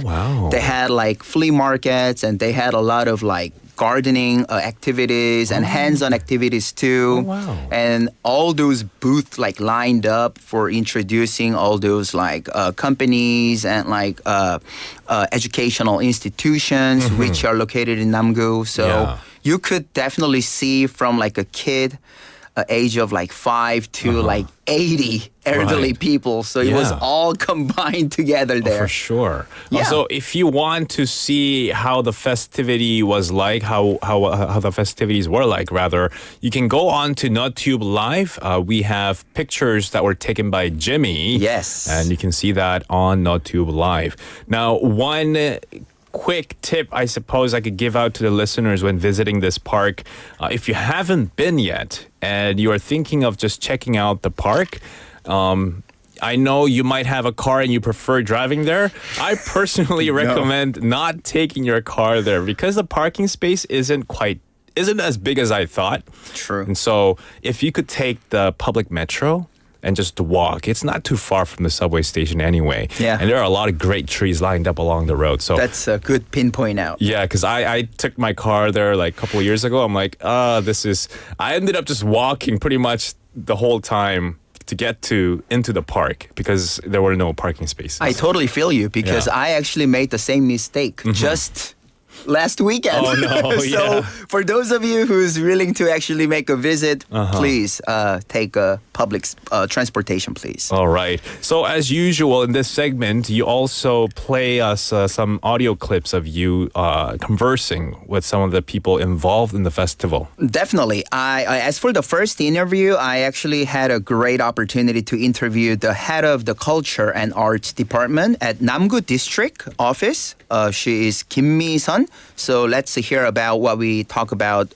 they had like flea markets and they had a lot of like gardening activities and hands-on activities too. Oh, wow. And all those booths like lined up for introducing all those like companies and like educational institutions which are located in Namgu. So you could definitely see from like a kid age of like 5 to like 80 elderly people. So it was all combined together there. For sure. Yeah. So if you want to see how the festivity was like, how the festivities were like, rather, you can go on to NutTube Live. We have pictures that were taken by Jimmy. Yes. And you can see that on NutTube Live. Now, one quick tip I suppose I could give out to the listeners when visiting this park. If you haven't been yet and you are thinking of just checking out the park, I know you might have a car and you prefer driving there. I personally recommend not taking your car there because the parking space isn't as big as I thought. True. And so if you could take the public metro and just walk. It's not too far from the subway station anyway. Yeah. And there are a lot of great trees lined up along the road. So that's a good pinpoint out. Yeah, because I took my car there like a couple of years ago. I'm like, I ended up just walking pretty much the whole time to get into the park because there were no parking spaces. I totally feel you because I actually made the same mistake just last weekend. Oh, no. So for those of you who's willing to actually make a visit, please take a public transportation, please. All right. So as usual in this segment, you also play us some audio clips of you conversing with some of the people involved in the festival. Definitely. As for the first interview, I actually had a great opportunity to interview the head of the Culture and Arts Department at Namgu District Office. She is Kim Mi-sun. So let's hear about what we talk about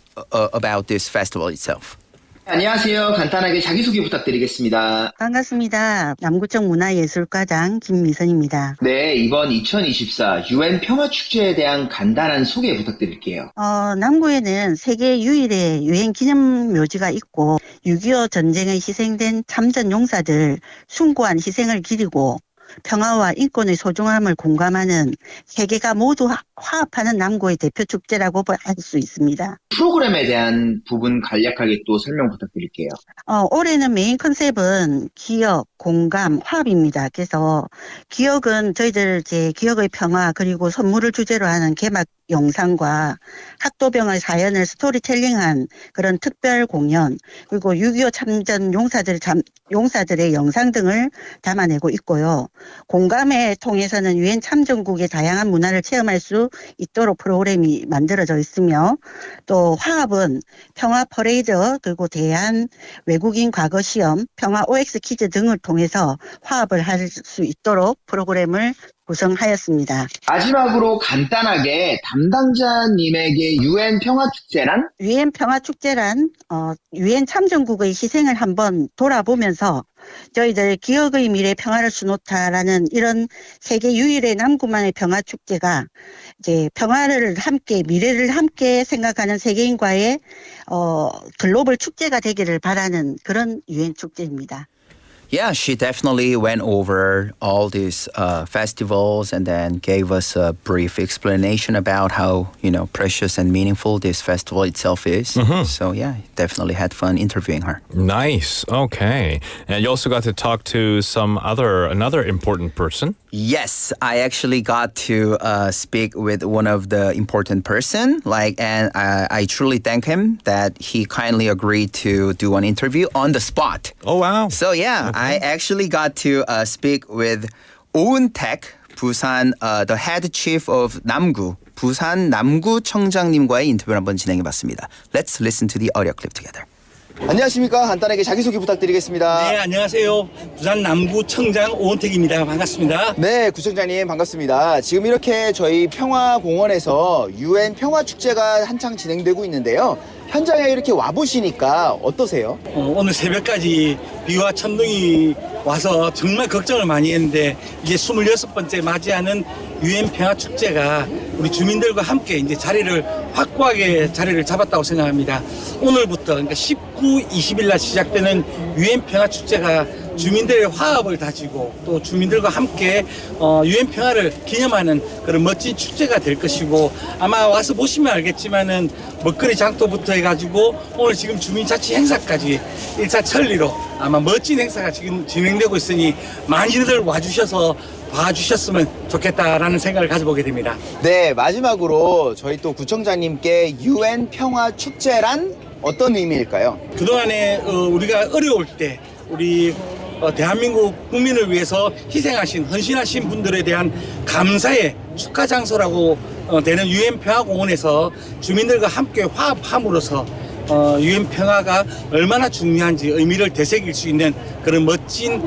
this festival itself. 안녕하세요. 간단하게 자기소개 부탁드리겠습니다. 반갑습니다. 남구청 문화예술과장 김미선입니다. 네, 이번 2024 UN 평화축제에 대한 간단한 소개 부탁드릴게요. 남구에는 세계 유일의 유엔 기념묘지가 있고 6.25 전쟁에 희생된 참전 용사들 숭고한 희생을 기리고 평화와 인권의 소중함을 공감하는 세계가 모두 화합하는 남구의 대표 축제라고 할 수 있습니다. 프로그램에 대한 부분 간략하게 또 설명 부탁드릴게요. 올해는 메인 컨셉은 기억, 공감, 화합입니다. 그래서 기억은 저희들 기억의 평화 그리고 선물을 주제로 하는 개막 영상과 학도병의 사연을 스토리텔링한 그런 특별 공연, 그리고 6.25 참전 용사들의 영상 등을 담아내고 있고요. 공감을 통해서는 유엔 참전국의 다양한 문화를 체험할 수 있도록 프로그램이 만들어져 있으며, 또 화합은 평화 퍼레이드 그리고 대한 외국인 과거 시험, 평화 OX 퀴즈 등을 통해서 화합을 할 수 있도록 프로그램을 구성하였습니다. 마지막으로 간단하게 담당자님에게 유엔 평화축제란? 유엔 평화축제란 유엔 참전국의 희생을 한번 돌아보면서 저희들 기억의 미래 평화를 수놓다라는 이런 세계 유일의 남구만의 평화축제가 이제 평화를 함께 미래를 함께 생각하는 세계인과의 글로벌 축제가 되기를 바라는 그런 유엔 축제입니다. Yeah, she definitely went over all these festivals and then gave us a brief explanation about how, precious and meaningful this festival itself is. So yeah, definitely had fun interviewing her. Nice. Okay. And you also got to talk to another important person. Yes, I actually got to speak with one of the important person, and I truly thank him that he kindly agreed to do an interview on the spot. Oh, wow. So yeah, I actually got to speak with 오은택 부산, the head chief of 남구, 부산 남구청장님과의 인터뷰를 한번 진행해봤습니다. Let's listen to the audio clip together. 안녕하십니까. 간단하게 자기소개 부탁드리겠습니다. 네, 안녕하세요. 부산 남구청장 오은택입니다. 반갑습니다. 네, 구청장님 반갑습니다. 지금 이렇게 저희 평화공원에서 유엔 평화축제가 한창 진행되고 있는데요. 현장에 이렇게 와보시니까 어떠세요? 오늘 새벽까지 비와 천둥이 와서 정말 걱정을 많이 했는데 이제 26번째 맞이하는 유엔 평화축제가 우리 주민들과 함께 이제 확고하게 자리를 잡았다고 생각합니다. 오늘부터 그러니까 19, 20일 날 시작되는 유엔 평화축제가 주민들의 화합을 다지고 또 주민들과 함께 유엔 평화를 기념하는 그런 멋진 축제가 될 것이고, 아마 와서 보시면 알겠지만은 먹거리 장터부터 해가지고 오늘 지금 주민자치 행사까지 1차 천리로 아마 멋진 행사가 지금 진행되고 있으니 많이들 와주셔서 봐주셨으면 좋겠다라는 생각을 가져보게 됩니다. 네, 마지막으로 저희 또 구청장님께 유엔 평화 축제란 어떤 의미일까요? 그동안에 우리가 어려울 때 우리 대한민국 국민을 위해서 희생하신 헌신하신 분들에 대한 감사의 축하 장소라고 되는 유엔 평화공원에서 주민들과 함께 화합함으로써 유엔 평화가 얼마나 중요한지 의미를 되새길 수 있는 그런 멋진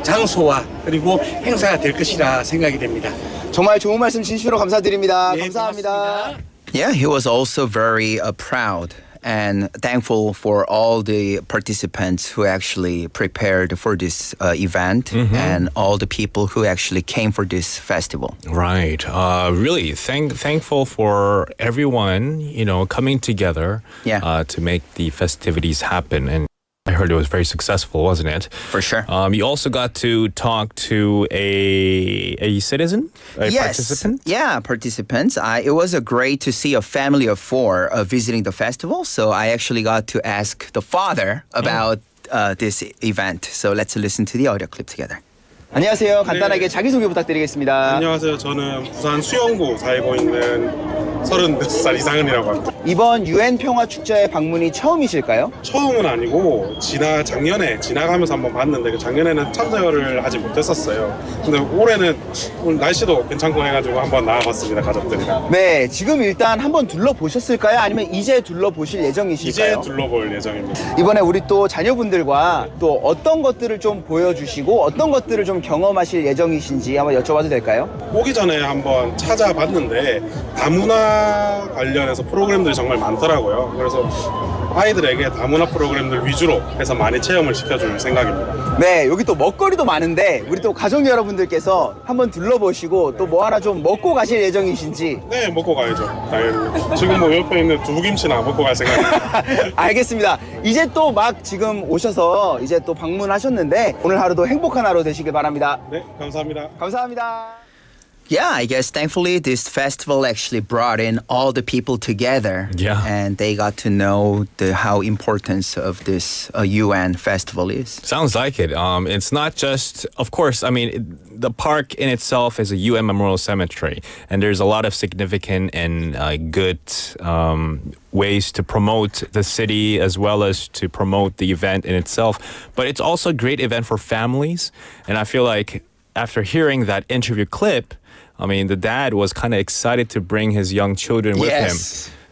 장소와 그리고 행사가 될 것이라 생각이 됩니다. 정말 좋은 말씀 진심으로 감사드립니다. 네, 감사합니다. 고맙습니다. Yeah, he was also very proud and thankful for all the participants who actually prepared for this event and all the people who actually came for this festival. Right. Really thankful for everyone, coming together to make the festivities happen. And I heard it was very successful, wasn't it? For sure. You also got to talk to a citizen, participant? Yeah, participants. It was great to see a family of 4 visiting the festival. So I actually got to ask the father about this event. So let's listen to the audio clip together. 안녕하세요. 간단하게 자기소개 부탁드리겠습니다. 안녕하세요. 저는 부산 수영구 살고 있는 36살 이상은이라고 합니다. 이번 유엔 평화 축제 방문이 처음이실까요? 처음은 아니고 작년에 지나가면서 한번 봤는데 작년에는 참석을 하지 못했었어요. 근데 올해는 오늘 날씨도 괜찮고 해가지고 한번 나와봤습니다. 가족들이랑. 네, 지금 일단 한번 둘러보셨을까요? 아니면 이제 둘러보실 예정이실까요? 이제 둘러볼 예정입니다. 이번에 우리 또 자녀분들과 또 어떤 것들을 좀 보여주시고 어떤 것들을 좀 경험하실 예정이신지 한번 여쭤봐도 될까요? 오기 전에 한번 찾아봤는데 다문화 관련해서 프로그램들이 정말 많더라고요. 그래서 아이들에게 다문화 프로그램들 위주로 해서 많이 체험을 시켜줄 생각입니다. 네, 여기 또 먹거리도 많은데 우리 또 가족 여러분들께서 한번 둘러보시고 또 뭐 하나 좀 먹고 가실 예정이신지. 네, 먹고 가야죠. 당연히. 지금 뭐 옆에 있는 두부김치나 먹고 갈 생각입니다. 알겠습니다. 이제 또 막 지금 오셔서 이제 또 방문하셨는데 오늘 하루도 행복한 하루 되시길 바랍니다. 네, 감사합니다. 감사합니다. Yeah, I guess thankfully this festival actually brought in all the people together. Yeah. And they got to know how importance of this UN festival is. Sounds like it. It's not just, of course, I mean, the park in itself is a UN Memorial Cemetery, and there's a lot of significant and good ways to promote the city as well as to promote the event in itself. But it's also a great event for families, and I feel like after hearing that interview clip, I mean, the dad was kind of excited to bring his young children with him.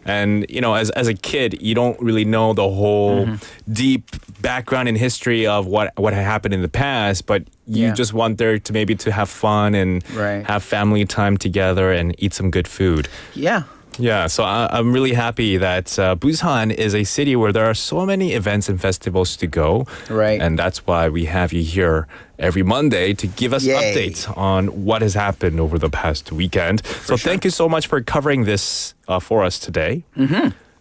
And, you know, as a kid, you don't really know the whole deep background and history of what had happened in the past, but you just want there to maybe to have fun and have family time together and eat some good food. Yeah. Yeah, so I'm really happy that Busan is a city where there are so many events and festivals to go. Right. And that's why we have you here every Monday to give us updates on what has happened over the past weekend. So thank you so much for covering this for us today.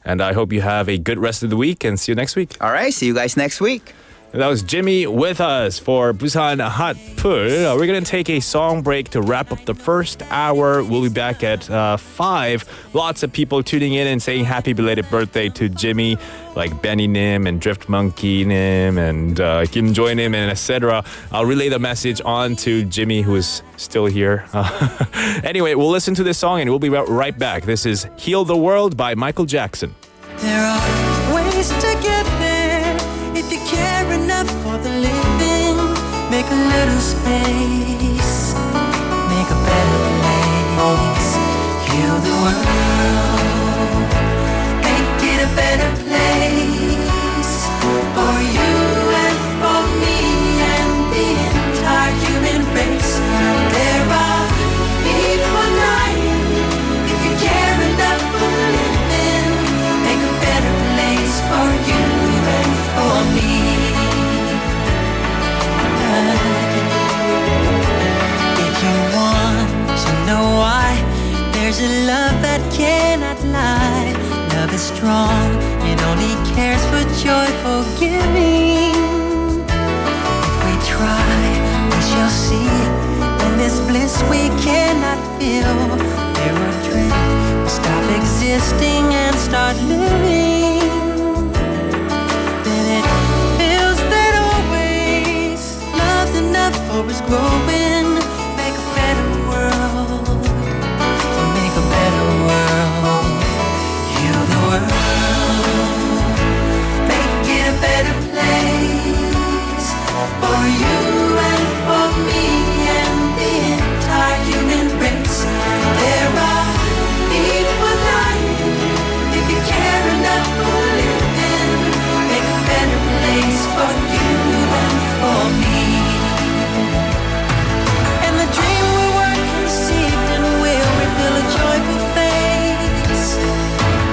And I hope you have a good rest of the week and see you next week. All right, see you guys next week. That was Jimmy with us for Busanhatpl. We're going to take a song break to wrap up the first hour. We'll be back at 5. Lots of people tuning in and saying happy belated birthday to Jimmy, like Benny Nim and Drift Monkey Nim and Kim Joy Nim and etc. I'll relay the message on to Jimmy, who is still here. Anyway, we'll listen to this song and we'll be right back. This is Heal the World by Michael Jackson. There are ways to get there. If you care enough for the living, make a little space, make a better place. Heal the world, make it a better place for you and for me and the entire human race. There are people dying. If you care enough for the living, make a better place for you and for me. If you want to know why, there's a love that cannot lie. Love is strong, it only cares for joyful giving. If we try, we shall see. In this bliss we cannot feel. There are dreams, we stop existing and start living. Then it feels that always love's enough for us growing. Make a better world, so make a better world. Heal the world, make it a better place for you and for me and the entire human race. There are people dying. If you care enough for living, make a better place for you and for me. And the dream we were conceived in will reveal a joyful face.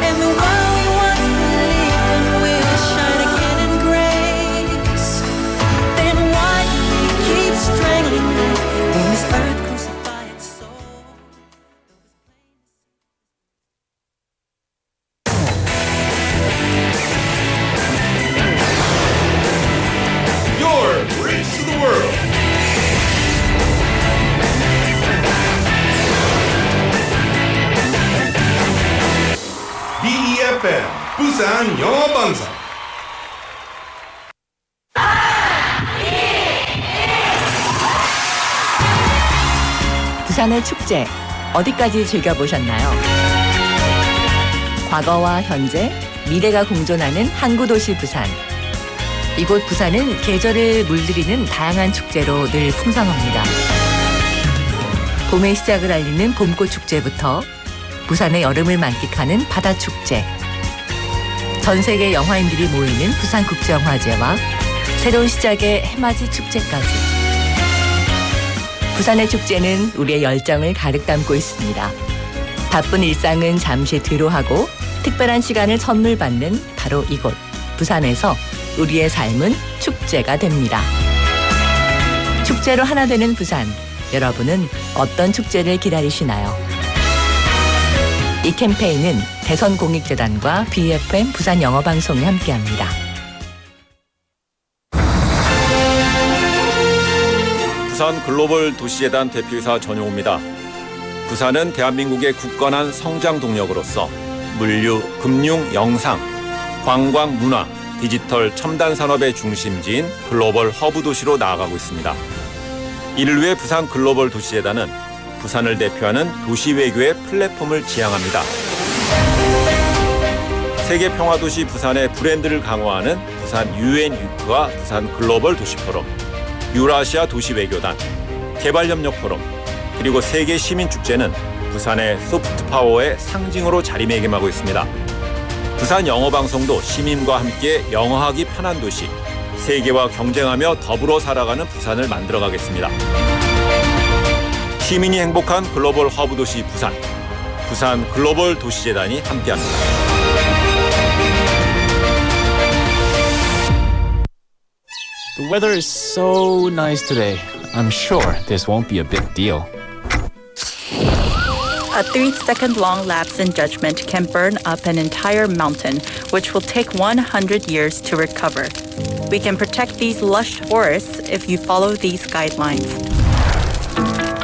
And the one we once believed in will shine again in grace. Then why do we keep strangling when this earth crucified its soul? Your bridge to the world. BEFM 부산 영어방송. 부산의 축제 어디까지 즐겨보셨나요? 과거와 현재, 미래가 공존하는 항구 도시 부산. 이곳 부산은 계절을 물들이는 다양한 축제로 늘 풍성합니다. 봄의 시작을 알리는 봄꽃 축제부터 부산의 여름을 만끽하는 바다 축제, 전 세계 영화인들이 모이는 부산국제영화제와 새로운 시작의 해맞이 축제까지. 부산의 축제는 우리의 열정을 가득 담고 있습니다. 바쁜 일상은 잠시 뒤로 하고 특별한 시간을 선물 받는 바로 이곳 부산에서 우리의 삶은 축제가 됩니다. 축제로 하나 되는 부산. 여러분은 어떤 축제를 기다리시나요? 이 캠페인은 대선공익재단과 BFM 부산영어방송이 함께합니다. 부산 글로벌 도시재단 대표이사 전용호입니다. 부산은 대한민국의 굳건한 성장 동력으로서 물류, 금융, 영상, 관광, 문화, 디지털, 첨단 산업의 중심지인 글로벌 허브 도시로 나아가고 있습니다. 이를 위해 부산 글로벌 도시재단은 부산을 대표하는 도시 외교의 플랫폼을 지향합니다. 세계 평화도시 부산의 브랜드를 강화하는 부산 UN 위크와 부산 글로벌 도시 포럼, 유라시아 도시 외교단, 개발협력 포럼, 그리고 세계 시민축제는 부산의 소프트 파워의 상징으로 자리매김하고 있습니다. 부산 영어방송도 시민과 함께 영어하기 편한 도시, 세계와 경쟁하며 더불어 살아가는 부산을 만들어가겠습니다. 시민이 행복한 글로벌 허브 도시 부산, 부산 글로벌 도시재단이 함께합니다. The weather is so nice today. I'm sure this won't be a big deal. A 3-second long lapse in judgment can burn up an entire mountain, which will take 100 years to recover. We can protect these lush forests if you follow these guidelines.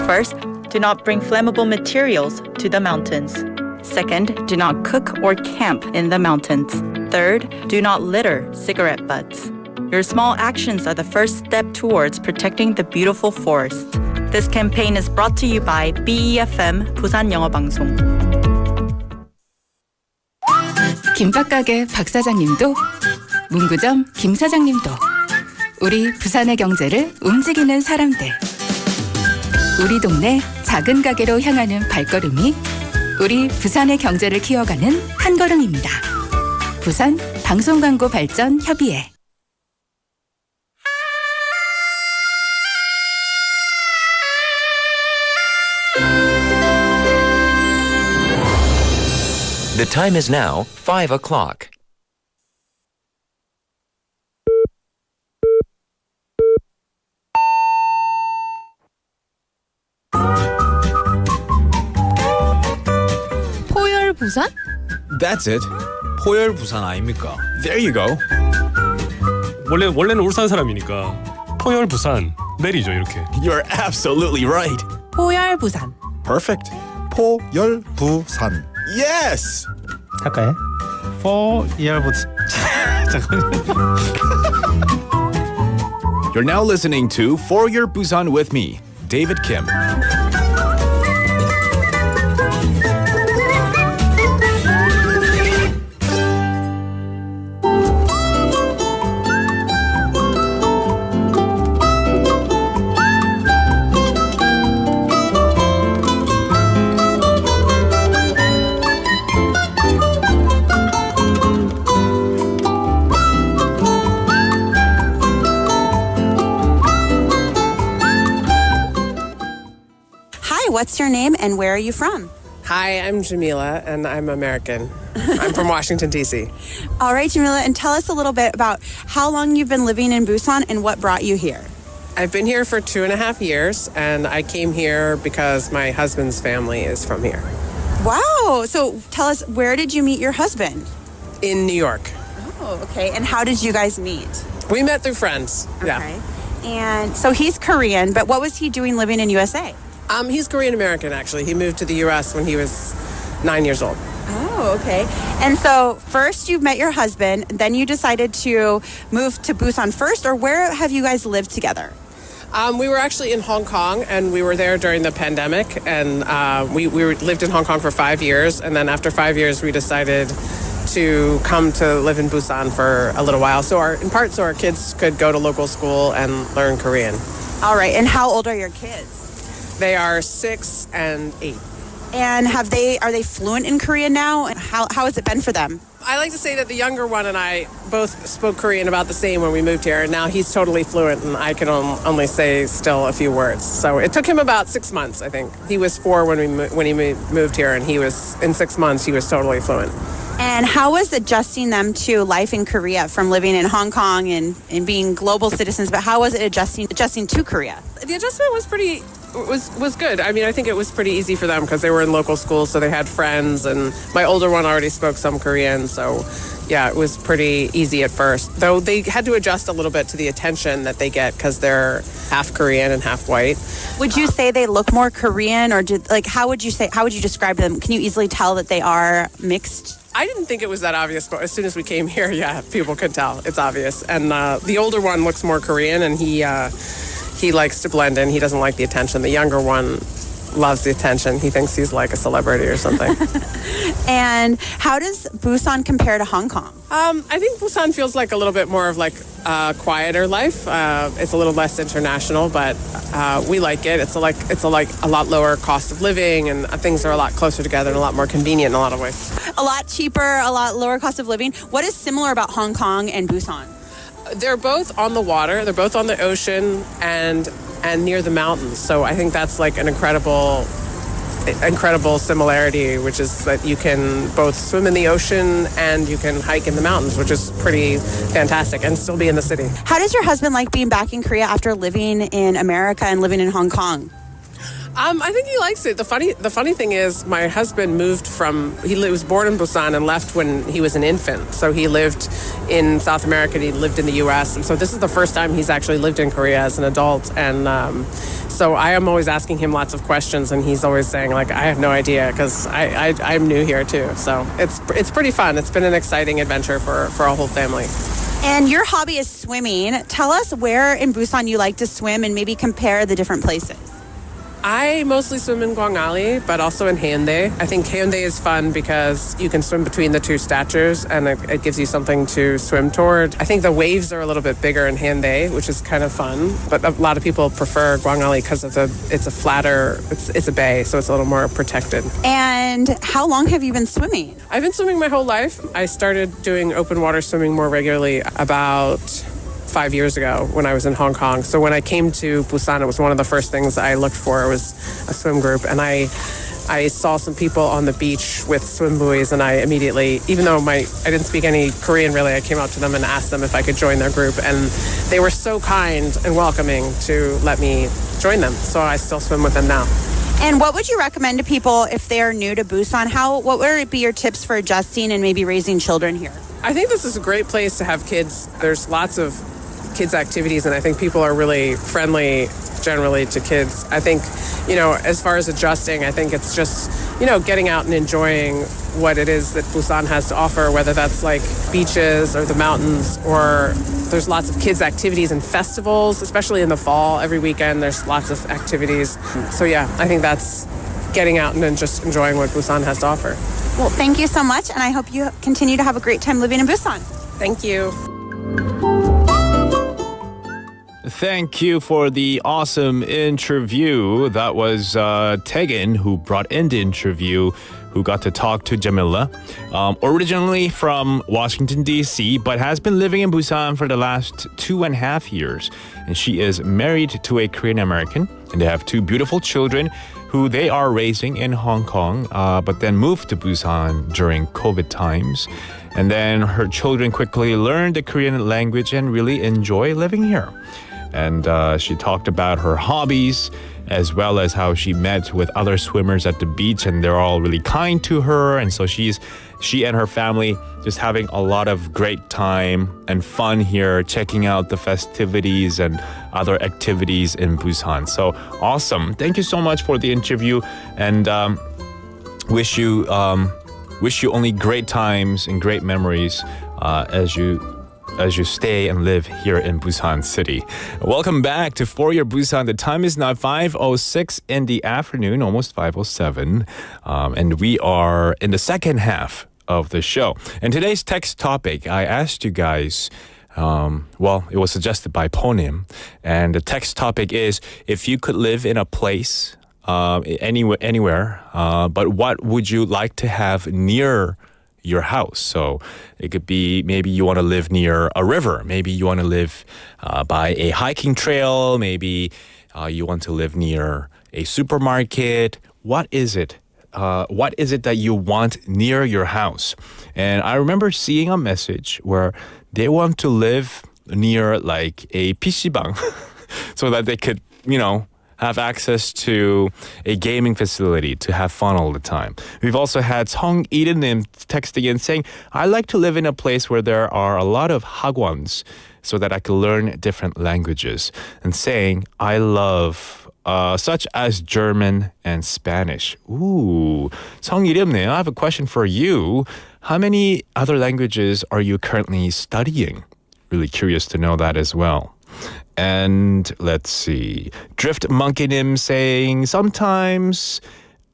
First, do not bring flammable materials to the mountains. Second, do not cook or camp in the mountains. Third, do not litter cigarette butts. Your small actions are the first step towards protecting the beautiful forest. This campaign is brought to you by BEFM 부산영어방송. 김밥가게 박 사장님도, 문구점 김 사장님도, 우리 부산의 경제를 움직이는 사람들. 우리 동네 작은 가게로 향하는 발걸음이 우리 부산의 경제를 키워가는 한 걸음입니다. 부산 방송광고 발전 협의회. The time is now 5 o'clock. 포열 부산? That's it. 포열 부산 아닙니까? There you go. 원래는 울산 사람이니까 포열 부산 내리죠 이렇게. You're absolutely right. 포열 부산. Perfect. 포열 부산. Yes. 할까요? 포열 부산. 잠깐만요. You're now listening to For Your Busan with me, David Kim. What's your name and where are you from? Hi, I'm Jamila and I'm American. I'm from Washington, D.C. All right, Jamila, and tell us a little bit about how long you've been living in Busan and what brought you here. I've been here for 2.5 years and I came here because my husband's family is from here. Wow, so tell us, where did you meet your husband? In New York. Oh, okay, and how did you guys meet? We met through friends. Okay. Yeah. And so he's Korean, but what was he doing living in USA? He's Korean American, actually. He moved to the U.S. when he was 9 years old. Oh, okay. And so first you met your husband, then you decided to move to Busan first, or where have you guys lived together? We were actually in Hong Kong, and we were there during the pandemic, and we lived in Hong Kong for 5 years, and then after 5 years we decided to come to live in Busan for a little while, so our kids could go to local school and learn Korean. All right, and how old are your kids? They are 6 and 8. And are they fluent in Korean now? And how has it been for them? I like to say that the younger one and I both spoke Korean about the same when we moved here, and now he's totally fluent, and I can only say still a few words. So it took him about 6 months, I think. He was 4 when he moved here, and he was in 6 months he was totally fluent. And how was adjusting them to life in Korea from living in Hong Kong and being global citizens, but how was it adjusting to Korea? The adjustment was good. I mean, I think it was pretty easy for them because they were in local schools, so they had friends, and my older one already spoke some Korean, so yeah, it was pretty easy at first. Though they had to adjust a little bit to the attention that they get because they're half Korean and half white. Would you say they look more Korean, or how would you describe them? Can you easily tell that they are mixed? I didn't think it was that obvious, but as soon as we came here, yeah, people could tell. It's obvious. And the older one looks more Korean, and he likes to blend in. He doesn't like the attention. The younger one loves the attention. He thinks he's like a celebrity or something. And how does Busan compare to Hong Kong? I think Busan feels like a little bit more of like a quieter life. It's a little less international, but we like it. It's a lot lower cost of living, and things are a lot closer together and a lot more convenient in a lot of ways. A lot cheaper, a lot lower cost of living. What is similar about Hong Kong and Busan? They're both on the water. They're both on the ocean and near the mountains. So I think that's like an incredible similarity, which is that you can both swim in the ocean and you can hike in the mountains, which is pretty fantastic, and still be in the city. How does your husband like being back in Korea after living in America and living in Hong Kong? I think he likes it. The funny thing is, my husband was born in Busan and left when he was an infant. So he lived in South America and he lived in the U.S. And so this is the first time he's actually lived in Korea as an adult. And so I am always asking him lots of questions, and he's always saying, like, I have no idea, because I'm new here too. So it's pretty fun. It's been an exciting adventure for our whole family. And your hobby is swimming. Tell us where in Busan you like to swim and maybe compare the different places. I mostly swim in Gwangali, but also in Haeundae. I think Haeundae is fun because you can swim between the two statues, and it gives you something to swim toward. I think the waves are a little bit bigger in Haeundae, which is kind of fun. But a lot of people prefer Gwangali because it's a flatter, it's a bay, so it's a little more protected. And how long have you been swimming? I've been swimming my whole life. I started doing open water swimming more regularly about 5 years ago when I was in Hong Kong. So when I came to Busan, it was one of the first things I looked for was a swim group. And I saw some people on the beach with swim buoys, and I immediately, even though I didn't speak any Korean really, I came up to them and asked them if I could join their group. And they were so kind and welcoming to let me join them. So I still swim with them now. And what would you recommend to people if they are new to Busan? What would be your tips for adjusting and maybe raising children here? I think this is a great place to have kids. There's lots of kids activities, and I think people are really friendly generally to kids. I think, as far as adjusting, I think it's just, getting out and enjoying what it is that Busan has to offer, whether that's like beaches or the mountains, or there's lots of kids activities and festivals, especially in the fall. Every weekend there's lots of activities. So yeah, I think that's getting out and just enjoying what Busan has to offer. Well, thank you so much, and I hope you continue to have a great time living in Busan. Thank you. Thank you for the awesome interview. That was Tegan who brought in the interview, who got to talk to Jamila. Originally from Washington, D.C., but has been living in Busan for the last 2.5 years. And she is married to a Korean American, and they have 2 beautiful children who they are raising in Hong Kong, but then moved to Busan during COVID times. And then her children quickly learned the Korean language and really enjoy living here. And she talked about her hobbies, as well as how she met with other swimmers at the beach, and they're all really kind to her. And so she and her family just having a lot of great time and fun here, checking out the festivities and other activities in Busan. So awesome. Thank you so much for the interview, and wish you only great times and great memories as you stay and live here in Busan City. Welcome back to For Your Busan. The time is now 5:06 in the afternoon, almost 5:07. And we are in the second half of the show. And today's text topic, I asked you guys, it was suggested by Ponim. And the text topic is, if you could live in a place, anywhere, but what would you like to have near your house? So it could be, maybe you want to live near a river, maybe you want to live by a hiking trail, maybe you want to live near a supermarket. What is it what is it that you want near your house? And I remember seeing a message where they want to live near like a PC방 so that they could, have access to a gaming facility to have fun all the time. We've also had 성이름님 texting in saying, I like to live in a place where there are a lot of 학원s so that I can learn different languages. And saying, I love such as German and Spanish. Ooh, 성이름님, I have a question for you. How many other languages are you currently studying? Really curious to know that as well. And let's see. Drift Monkeynim saying, sometimes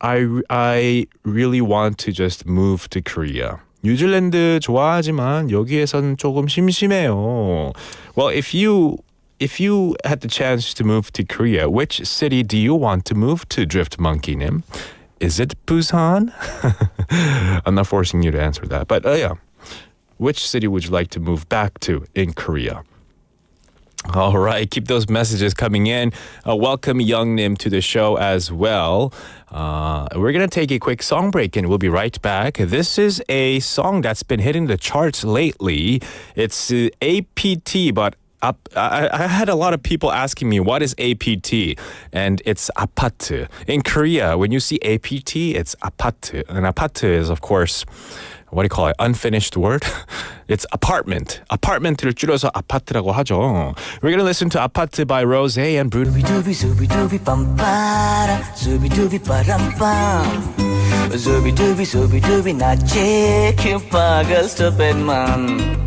I really want to just move to Korea. 뉴질랜드 좋아하지만 여기에선 조금 심심해요. Well, if you had the chance to move to Korea, which city do you want to move to, Drift Monkeynim? Is it Busan? I'm not forcing you to answer that. But yeah, which city would you like to move back to in Korea? All right, keep those messages coming in. Welcome Young Nim to the show as well. We're going to take a quick song break and we'll be right back. This is a song that's been hitting the charts lately. It's APT, but I had a lot of people asking me, what is APT? And it's 아파트. In Korea, when you see APT, it's 아파트. And 아파트 is, of course, what do you call it? Unfinished word? It's apartment. apartment를 줄여서 아파트라고 하죠. We're going to listen to 아파트 by Rose and Bruno. Zooby-dooby, zooby-dooby, bum-ba-ra, zooby-dooby, ba-dum-bum. Zooby-dooby, zooby-dooby, 나체, 유파가 주변만.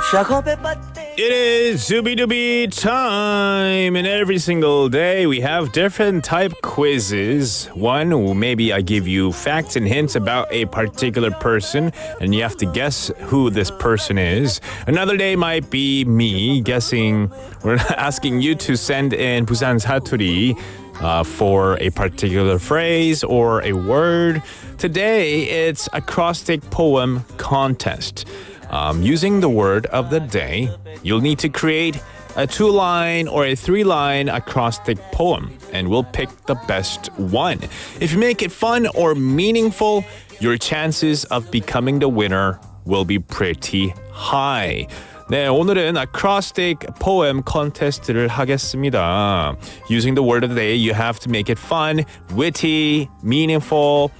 It is Zooby-Dooby time, and every single day we have different type quizzes. One, maybe I give you facts and hints about a particular person, and you have to guess who this person is. Another day might be me guessing, or asking you to send in Busan 사투리 for a particular phrase or a word. Today, it's acrostic poem contest. Using the word of the day, you'll need to create a 2-line or a 3-line acrostic poem, and we'll pick the best one. If you make it fun or meaningful, your chances of becoming the winner will be pretty high. 네, 오늘은 acrostic poem contest를 하겠습니다. Using the word of the day, you have to make it fun, witty, meaningful.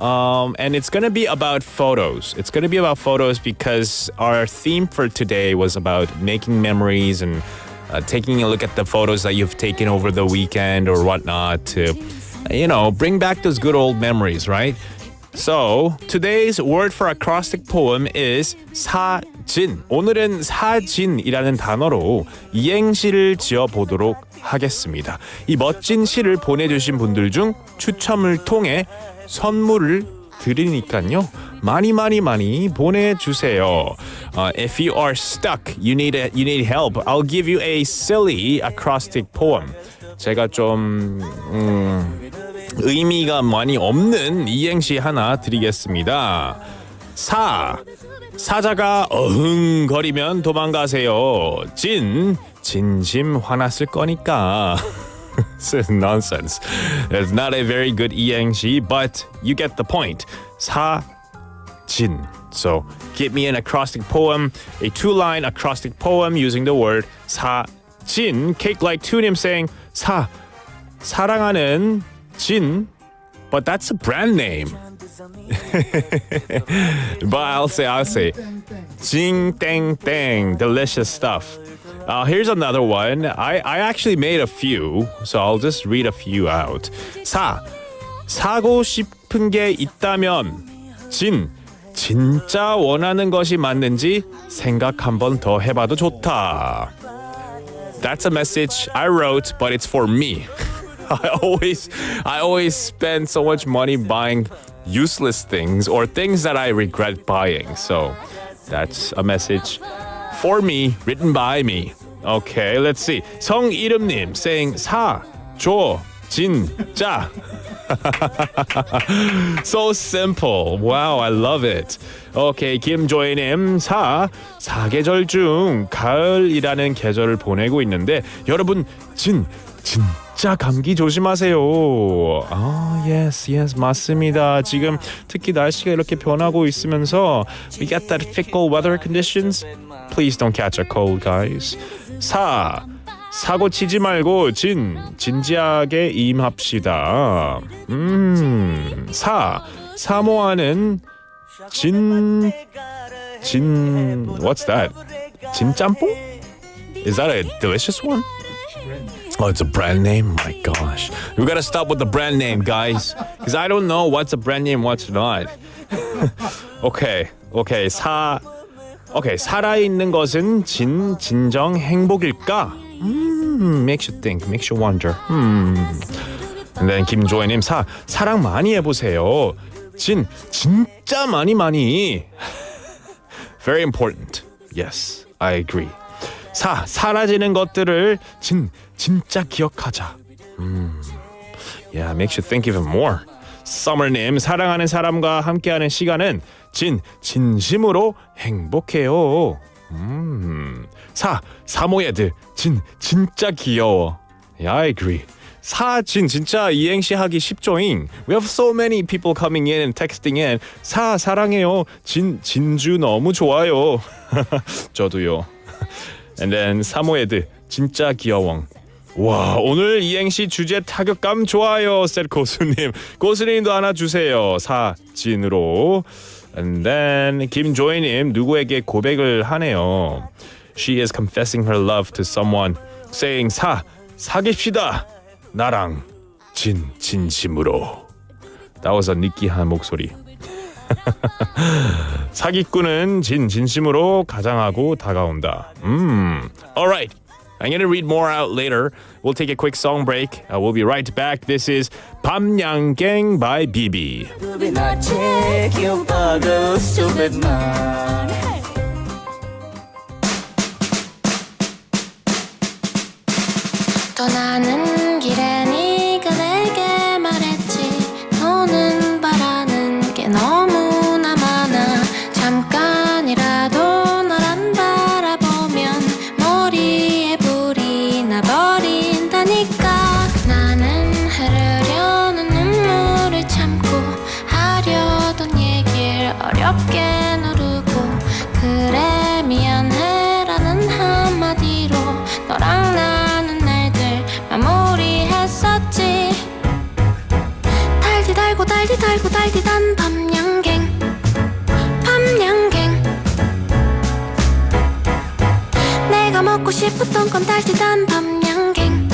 And it's going to be about photos. It's going to be about photos because our theme for today was about making memories and taking a look at the photos that you've taken over the weekend or whatnot to, bring back those good old memories, right? So, today's word for acrostic poem is 사진. 오늘은 사진이라는 단어로 이행시를 지어보도록 하겠습니다. 이 멋진 시를 보내주신 분들 중 추첨을 통해 선물을 드리니까요. 많이 보내주세요. If you are stuck, you need help, I'll give you a silly acrostic poem. 제가 좀 의미가 많이 없는 이행시 하나 드리겠습니다. 사자가 어흥거리면 도망가세요. 진심 화났을 거니까. This is nonsense. It's not a very good 이행시, but you get the point. 사진. So give me an acrostic poem, a 2-line acrostic poem using the word 사진. Cake like Tunim saying 사랑하는 진, but that's a brand name. But I'll say 징 땡땡, delicious stuff. Here's another one. I actually made a few, so I'll just read a few out. 사고 싶은 게 있다면 진짜 원하는 것이 맞는지 생각 한 번 더 해봐도 좋다. That's a message I wrote, but it's for me. I always spend so much money buying useless things or things that I regret buying. So that's a message for me, written by me. Okay, let's see. 성이름님 saying 진짜. So simple. Wow, I love it. 오케이, 김조희님. 사계절 중 가을이라는 계절을 보내고 있는데 여러분 진짜 감기 조심하세요. Yes, 맞습니다. 지금 특히 날씨가 이렇게 변하고 있으면서 we get that fickle weather conditions. Please don't catch a cold, guys. 사고 치지 말고 진지하게 임합시다. 사모아는 what's that? 진짬뽕? Is that a delicious one? Oh, it's a brand name? My gosh. We gotta stop with the brand name, guys. Because I don't know what's a brand name, what's not. Okay. 살아있는 것은 진정 행복일까? Makes you think, makes you wonder. And then 김조혜님, 사랑 많이 해보세요. 진짜 많이. Very important. Yes, I agree. 사라지는 것들을 진짜 기억하자. Yeah, makes you think even more. Summer님, 사랑하는 사람과 함께하는 시간은 진심으로 행복해요. 사모예드, 진짜 귀여워. Yeah, I agree. 진짜 이행시 하기 쉽죠잉. We have so many people coming in and texting in. 사랑해요. 진주 너무 좋아요. 저도요. And then 사모예드, 진짜 귀여워. 와, 오늘 이행시 주제 타격감 좋아요. 셋 고수님도 하나 주세요. 진으로. And then 김조희님, 누구에게 고백을 하네요. She is confessing her love to someone, saying 사깁시다. 나랑 진심으로. That was a 느끼한 목소리. 사기꾼은 진심으로 가장하고 다가온다. Alright, I'm gonna read more out later. We'll take a quick song break. We'll be right back. This is 밤양갱 by BB. 떠나는 길에 네가 내게 말했지 너는 바라는 게 너무나 많아 잠깐이라도 널 안 바라보면 머리에 불이 나버린다니까 나는 흐르려는 눈물을 참고 하려던 얘길 어렵게 누르고 그래 미안해라는 한마디로 너랑 나는 날들 마무리했었지 달디 달고 달디단 밤양갱 내가 먹고 싶었던 건 달디단 밤양갱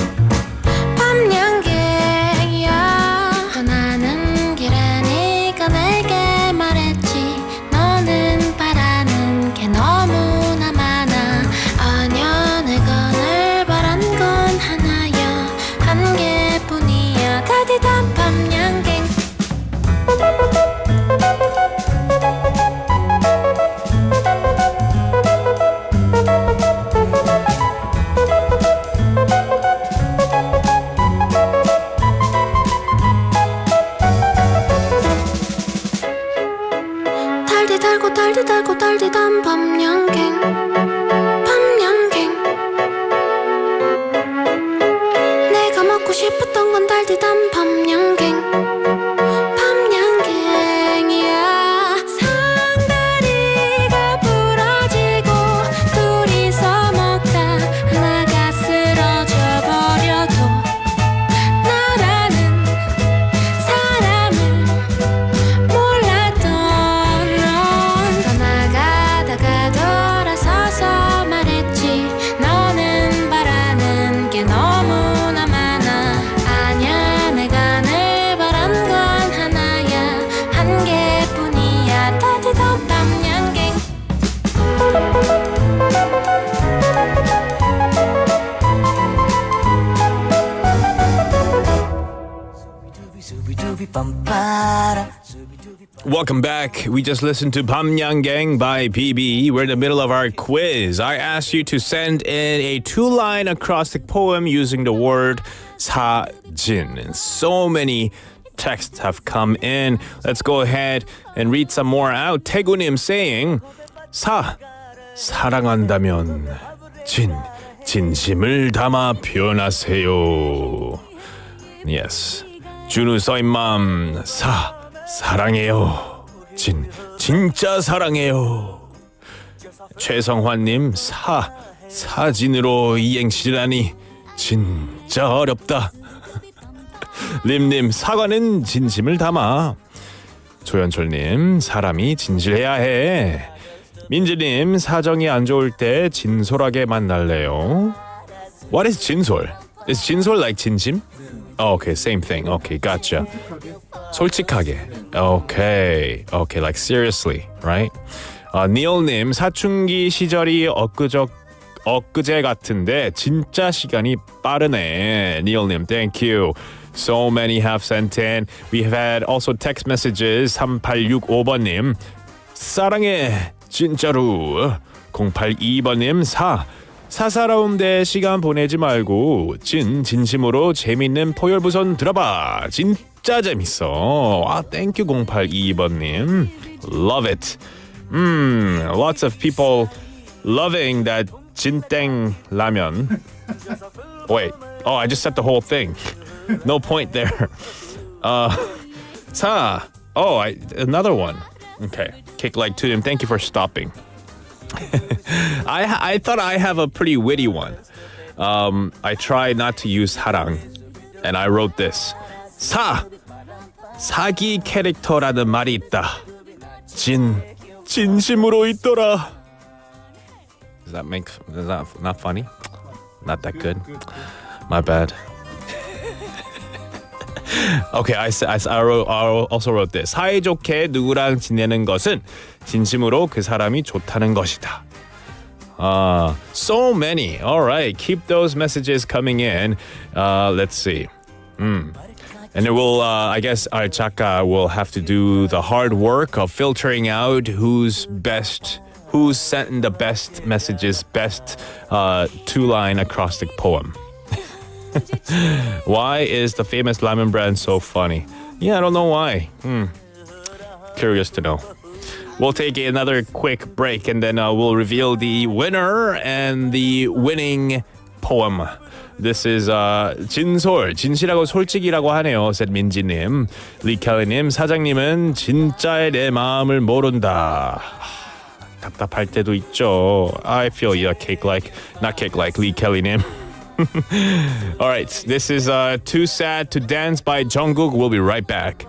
떠나는 길에 네가 내게 말했지 너는 바라는 게 너무나 많아 아냐 내가 늘 바란 건 하나야 한 개뿐이야 달디단 밤양갱 달디 달고 달디단 밤양갱 내가 먹고 싶었던 건 달디단 밤양갱 상다리가 부러지고 둘이서 먹다 하나가 쓰러져 버려도 너라는 사람을 몰랐던 넌 떠나가다가 돌아서서 말했지 너는 바라는 게 너무나 많아 아냐 내가 늘 바란 건 하나야 한 개뿐이야 따뜻한 밤양갱 Welcome back. We just listened to 밤양갱 by BB. We're in the middle of our quiz. I asked you to send in a 2-line acrostic poem using the word 사진. And so many texts have come in. Let's go ahead and read some more out. 태구님 saying 사랑한다면 진심을 담아 표현하세요. Yes. 준우 서인맘 사랑해요. 진짜 사랑해요. 최성환님 사진으로 이행시라니 진짜 어렵다. 림님 사과는 진심을 담아. 조현철님 사람이 진실해야 해. 민지님 사정이 안 좋을 때 진솔하게 만날래요. What is 진솔? Is 진솔 like 진심? Okay, same thing. Okay, gotcha. 솔직하게. Okay, like seriously, right? 니올님 사춘기 시절이 엊그제 같은데 진짜 시간이 빠르네. 니올님, thank you. So many have sent in. We have had also text messages. 3865번님 사랑해 진짜로. 082번님 사사로운데 시간 보내지 말고 진심으로 재밌는 포열부선 들어봐. 진짜 재밌어. thank you 082번님. Love it. Lots of people loving that 진땡 라면. Wait. I just said the whole thing. No point there. Another one. Okay. Kick like to him. Thank you for stopping. I thought I have a pretty witty one. I tried not to use 사랑, and I wrote this. 사기 캐릭터라는 말이 있다. 진심으로 있더라. Is that not funny? Not that good. My bad. Okay, I also wrote this. 사이좋게 누구랑 지내는 것은 진심으로 그 사람이 좋다는 것이다. So many. All right, keep those messages coming in. Let's see. And it will, I guess our 작가 will have to do the hard work of filtering out who's sent in the best messages, best two-line acrostic poem. Why is the famous ramen brand so funny? Yeah, I don't know why. Curious to know. We'll take another quick break and then we'll reveal the winner and the winning poem. This is 진실하고 솔직이라고 하네요. 민지님, 리카은님, 사장님은 진짜의 내 마음을 모른다. 답답할 때도 있죠. I feel you, not cake like Lee Kelly님. All right, this is Too Sad to Dance by Jungkook. We'll be right back.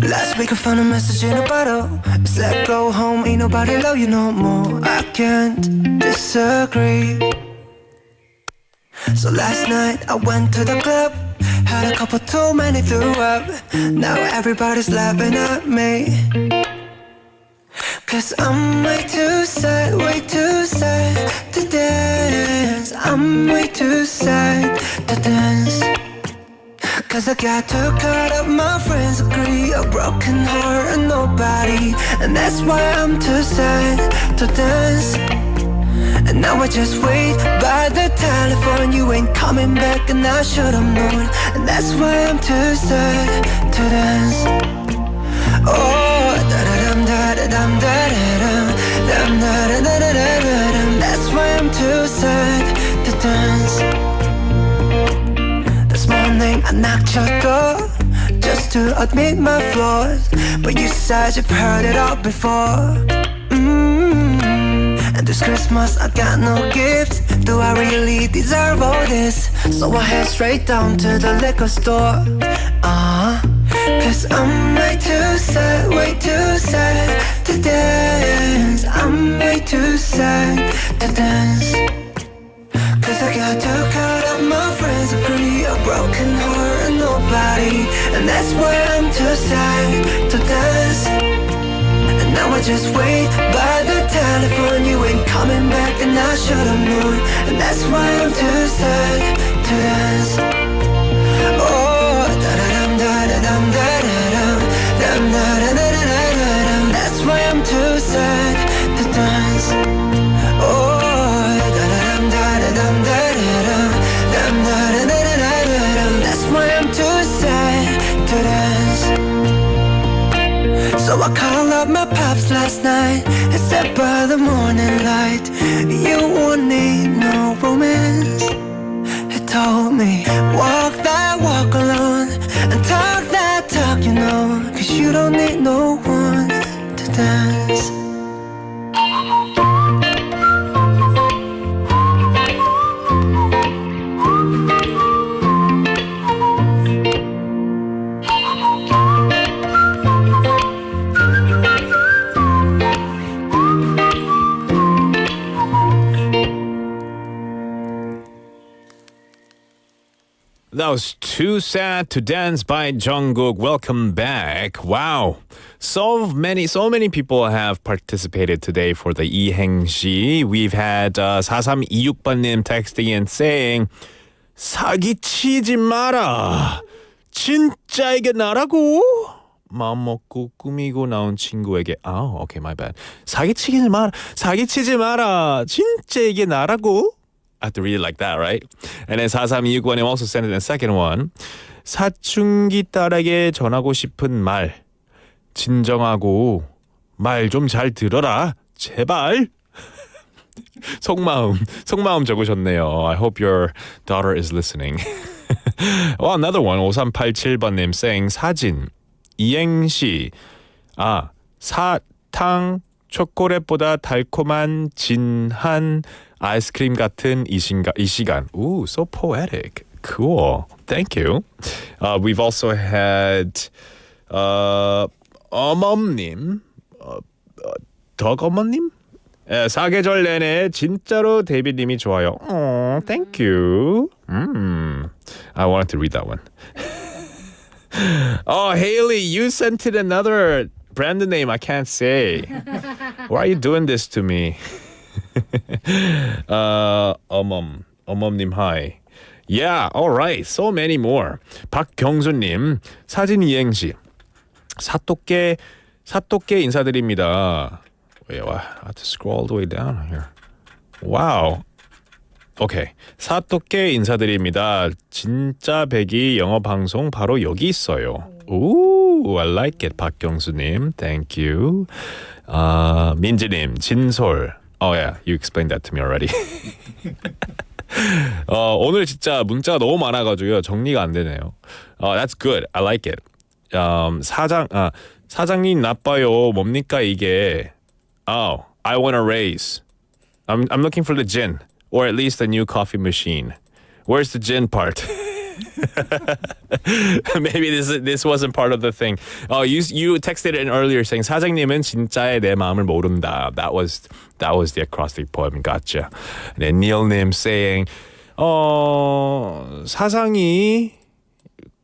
Last week I found a message in a bottle. It said go home, ain't nobody love you no more. I can't disagree. So last night I went to the club, had a couple too many, threw up. Now everybody's laughing at me, 'cause I'm way too sad to dance. I'm way too sad to dance. 'Cause I got too caught up, my friends agree. A broken heart and nobody, and that's why I'm too sad to dance. And now I just wait by the telephone. You ain't coming back and I should've known. And that's why I'm too sad to dance. Oh, da-da-dum, da-da-dum, da-da-dum, da-da-dum. That's why I'm too sad to dance. This morning I knocked your door just to admit my flaws, but you said you've heard it all before. And this Christmas I got no gifts. Do I really deserve all this? So I head straight down to the liquor store. 'Cause I'm way too sad to dance. I'm way too sad to dance. 'Cause I got too caught up, my friends agree. A broken heart and nobody, and that's why I'm too sad to dance. And now I just wait by the telephone. You ain't coming back and I should've known. And that's why I'm too sad to dance. Oh, So I called up my pops last night and said by the morning light, you won't need no romance. He told me, walk that walk alone and talk that talk, you know, 'cause you don't need no one to dance. That was Too Sad to Dance by Jungkook. Welcome back. Wow. So many people have participated today for the 이행시. We've had 4326번님 texting and saying 사기치지 마라. 진짜 이게 나라고? 마음 먹고 꾸미고 나온 친구에게 okay, my bad. 사기치지 마라. 진짜 이게 나라고? I have to read it like that, right? And then 4326번님 also sent it in the second one. 사춘기 딸에게 전하고 싶은 말. 진정하고 말 좀 잘 들어라. 제발. 속마음 적으셨네요. I hope your daughter is listening. Well, another one. 5387번님 saying 사진. 이행시. 사탕 초콜릿보다 달콤한 진한 아이스크림 같은 이 시간. Ooh, so poetic. Cool. Thank you. We've also had 어멈님, 덕어머님? 사계절 내내 진짜로 데이빗님이 좋아요. Thank you. I wanted to read that one. Oh, Haley, you sent it another brand name I can't say. Why are you doing this to me? 어멈님 hi. Yeah, all right. So many more. 박경수님 사진 이행시. 사또께 인사드립니다. Wait, I have to scroll all the way down here. Wow. Okay. 사또께 인사드립니다. 진짜 백이 영어 방송 바로 여기 있어요. Ooh, I like it. 박경수님, thank you. 민지님, 진솔. Oh yeah, you explained that to me already. 오늘 진짜 문자가 너무 많아가지고요. 정리가 안 되네요. That's good. I like it. 사장님 나빠요. 뭡니까 이게? Oh, I want a raise. I'm looking for the gin, or at least a new coffee machine. Where's the gin part? Maybe this wasn't part of the thing. You texted in earlier saying 사장님은 진짜의 내 마음을 모른다. That was the acrostic poem. Gotcha. And Neil님 saying 사상이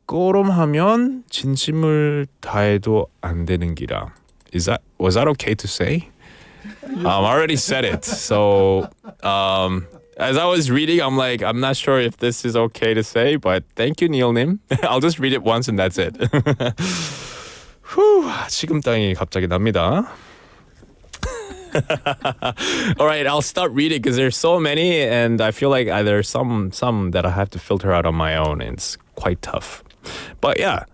꼬름하면 진심을 다해도 안 되는 기라. Was that okay to say? I already said it. So as I was reading, I'm like, I'm not sure if this is okay to say, but thank you, Neil님. I'll just read it once and that's it. 식은땀이 갑자기 납니다. All right, I'll stop reading because there's so many, and I feel like there's some that I have to filter out on my own, and it's quite tough. But yeah,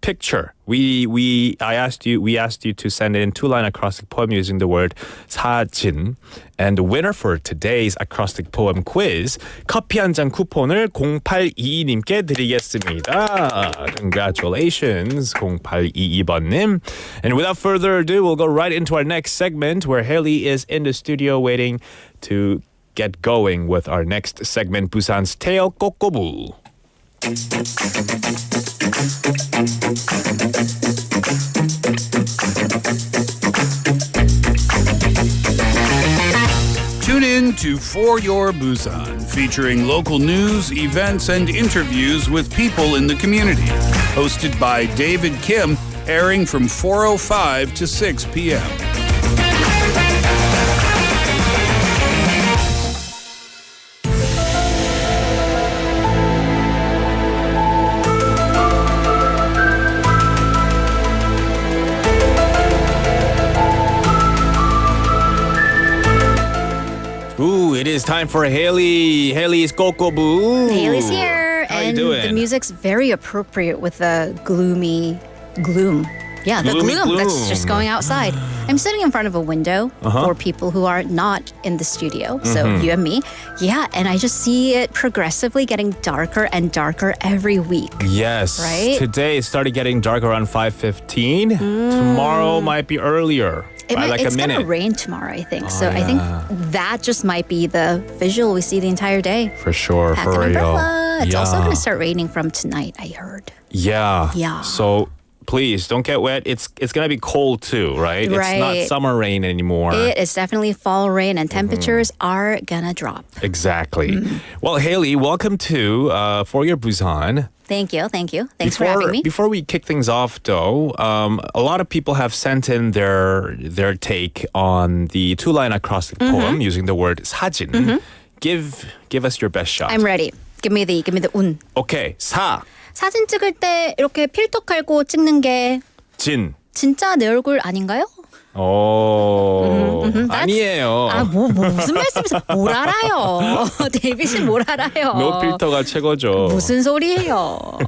picture. We asked you to send in 2-line acrostic poem using the word 사진. And the winner for today's acrostic poem quiz, 커피 한 잔 쿠폰을 0822님께 드리겠습니다. Congratulations, 0822번님. And without further ado, we'll go right into our next segment where Haley is in the studio waiting to get going with our next segment, Busan's Tale, 꼬.꼬.부. Tune in to For Your Busan, featuring local news, events, and interviews with people in the community. Hosted by David Kim, airing from 4:05 to 6 p.m. It is time for Haley. Haley's 꼬.꼬.부. Haley's here. How and you doing? The music's very appropriate with the gloom. Yeah, the Gloomy gloom that's gloom. just going outside. I'm sitting in front of a window for people who are not in the studio, so you and me. Yeah, and I just see it progressively getting darker and darker every week. Yes. Right? Today it started getting dark around 5:15. Tomorrow might be earlier. By like It's a minute. gonna rain tomorrow, I think. So I think that just might be the visual we see the entire day. For sure, Pack for an real. umbrella. It's also Yeah. gonna start raining from tonight, I heard. Yeah. Yeah. So please don't get wet. It's gonna be cold too, right? It's not Right. summer rain anymore. It is definitely fall rain, and temperatures are gonna drop. Exactly. Well, Haley, welcome to For Your Busan. Thank you. Thanks for having me. Before we kick things off, though, a lot of people have sent in their take on the two-line acrostic poem using the word 사진. Give us your best shot. I'm ready. Give me the 운. Okay, 사진 찍을 때 이렇게 필터 깔고 찍는 게 진. 진짜 내 얼굴 아닌가요? 아니에요. 무슨 말씀이세요? 뭘 알아요? 데이빗이 뭘 알아요? 노 필터가 최고죠. 무슨 소리예요?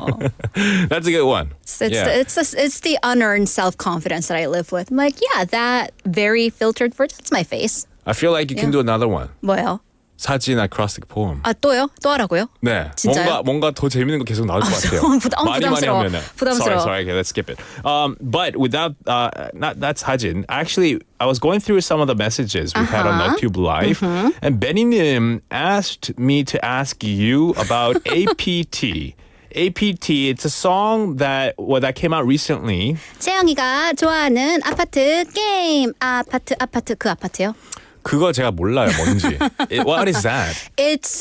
That's a good one. It's the unearned self-confidence that I live with. I'm like, yeah, that very filtered version, that's my face. I feel like you can do another one. 뭐요? 사진 acrostic poem. 또요? 또 하라고요? 네. 진짜요? 뭔가 더 재밌는 거 계속 나올 것 같아요. 많이 부담스러워. 하면은. 부담스러워. Sorry. Okay, let's skip it. But without that's 사진. Actually, I was going through some of the messages we've had on NoTube Live, and Benny-nim asked me to ask you about APT. APT, it's a song that came out recently. 채영이가 좋아하는 아파트 게임. 아파트 그 아파트요? 그거 제가 몰라요, 뭔지. What is that? It's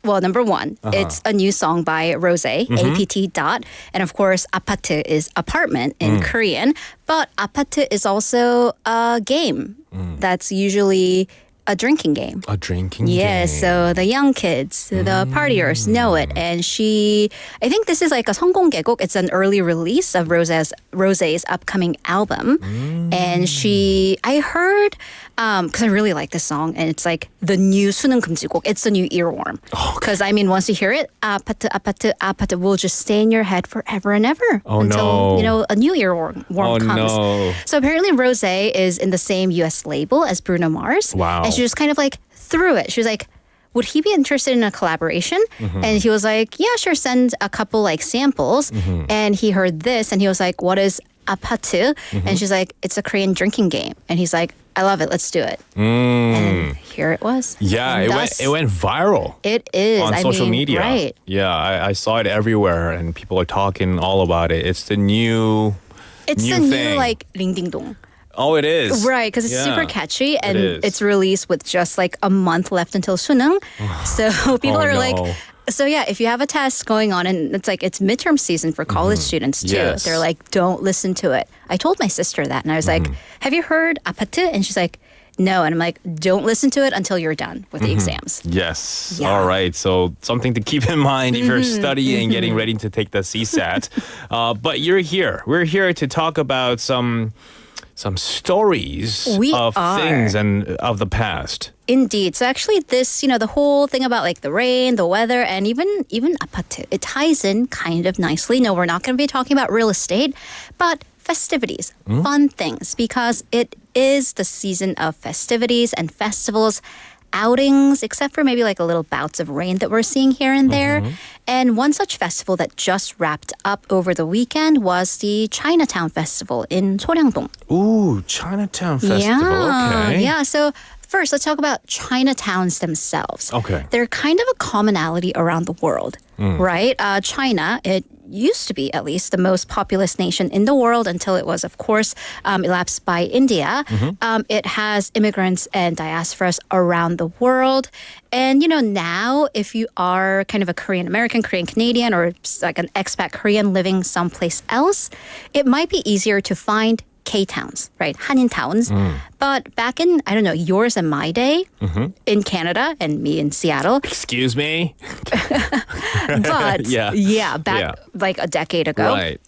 number one, it's a new song by Rose, APT dot, and of course, 아파트 is apartment in Korean, but 아파트 is also a game that's usually a drinking game. A drinking game. Yes, so the young kids, the partiers know it. And I think this is like a 성공개곡. It's an early release of Rose's upcoming album. And I heard, because I really like this song, and it's like the new 수능 금지곡. It's the new earworm. Because once you hear it, 아파트 will just stay in your head forever and ever until a new earworm comes. No. So apparently Rose is in the same US label as Bruno Mars. Wow. And she just kind of like threw it. She was like, would he be interested in a collaboration? And he was like, yeah, sure, send a couple like samples. And he heard this and he was like, what is 아파트? And she's like, it's a Korean drinking game. And he's like, I love it. Let's do it. And here it was. Yeah, it went viral. It is. On social media. Right. Yeah, I saw it everywhere and people are talking all about it. It's the new thing. Like ring ding dong. Oh, it is. Right, because it's super catchy and is. it's released with just like a month left until 수능. So people are like, so yeah, if you have a test going on and it's like it's midterm season for college students too, Yes. they're like, don't listen to it. I told my sister that and I was like, have you heard 아파트? And she's like, no. And I'm like, don't listen to it until you're done with the exams. Yes. Yeah. All right. So something to keep in mind if you're studying, getting ready to take the CSAT. But you're here. We're here to talk about some stories of things and of the past. Indeed. So actually this, the whole thing about like the rain, the weather, and even 아파트, it ties in kind of nicely. No, we're not going to be talking about real estate, but festivities, fun things, because it is the season of festivities and festivals, outings, except for maybe like a little bouts of rain that we're seeing here and there. And one such festival that just wrapped up over the weekend was the Chinatown Festival in 소량동. Ooh, Chinatown Festival. Yeah, Okay. yeah. So first, let's talk about Chinatowns themselves. Okay. They're kind of a commonality around the world, right? China, it used to be at least the most populous nation in the world until it was, of course, elapsed by India. It has immigrants and diasporas around the world. And, now if you are kind of a Korean American, Korean Canadian, or like an expat Korean living someplace else, it might be easier to find K-towns, right? 한인 towns. But back in, I don't know, yours and my day in Canada and me in Seattle. Excuse me? But back like a decade ago. Right.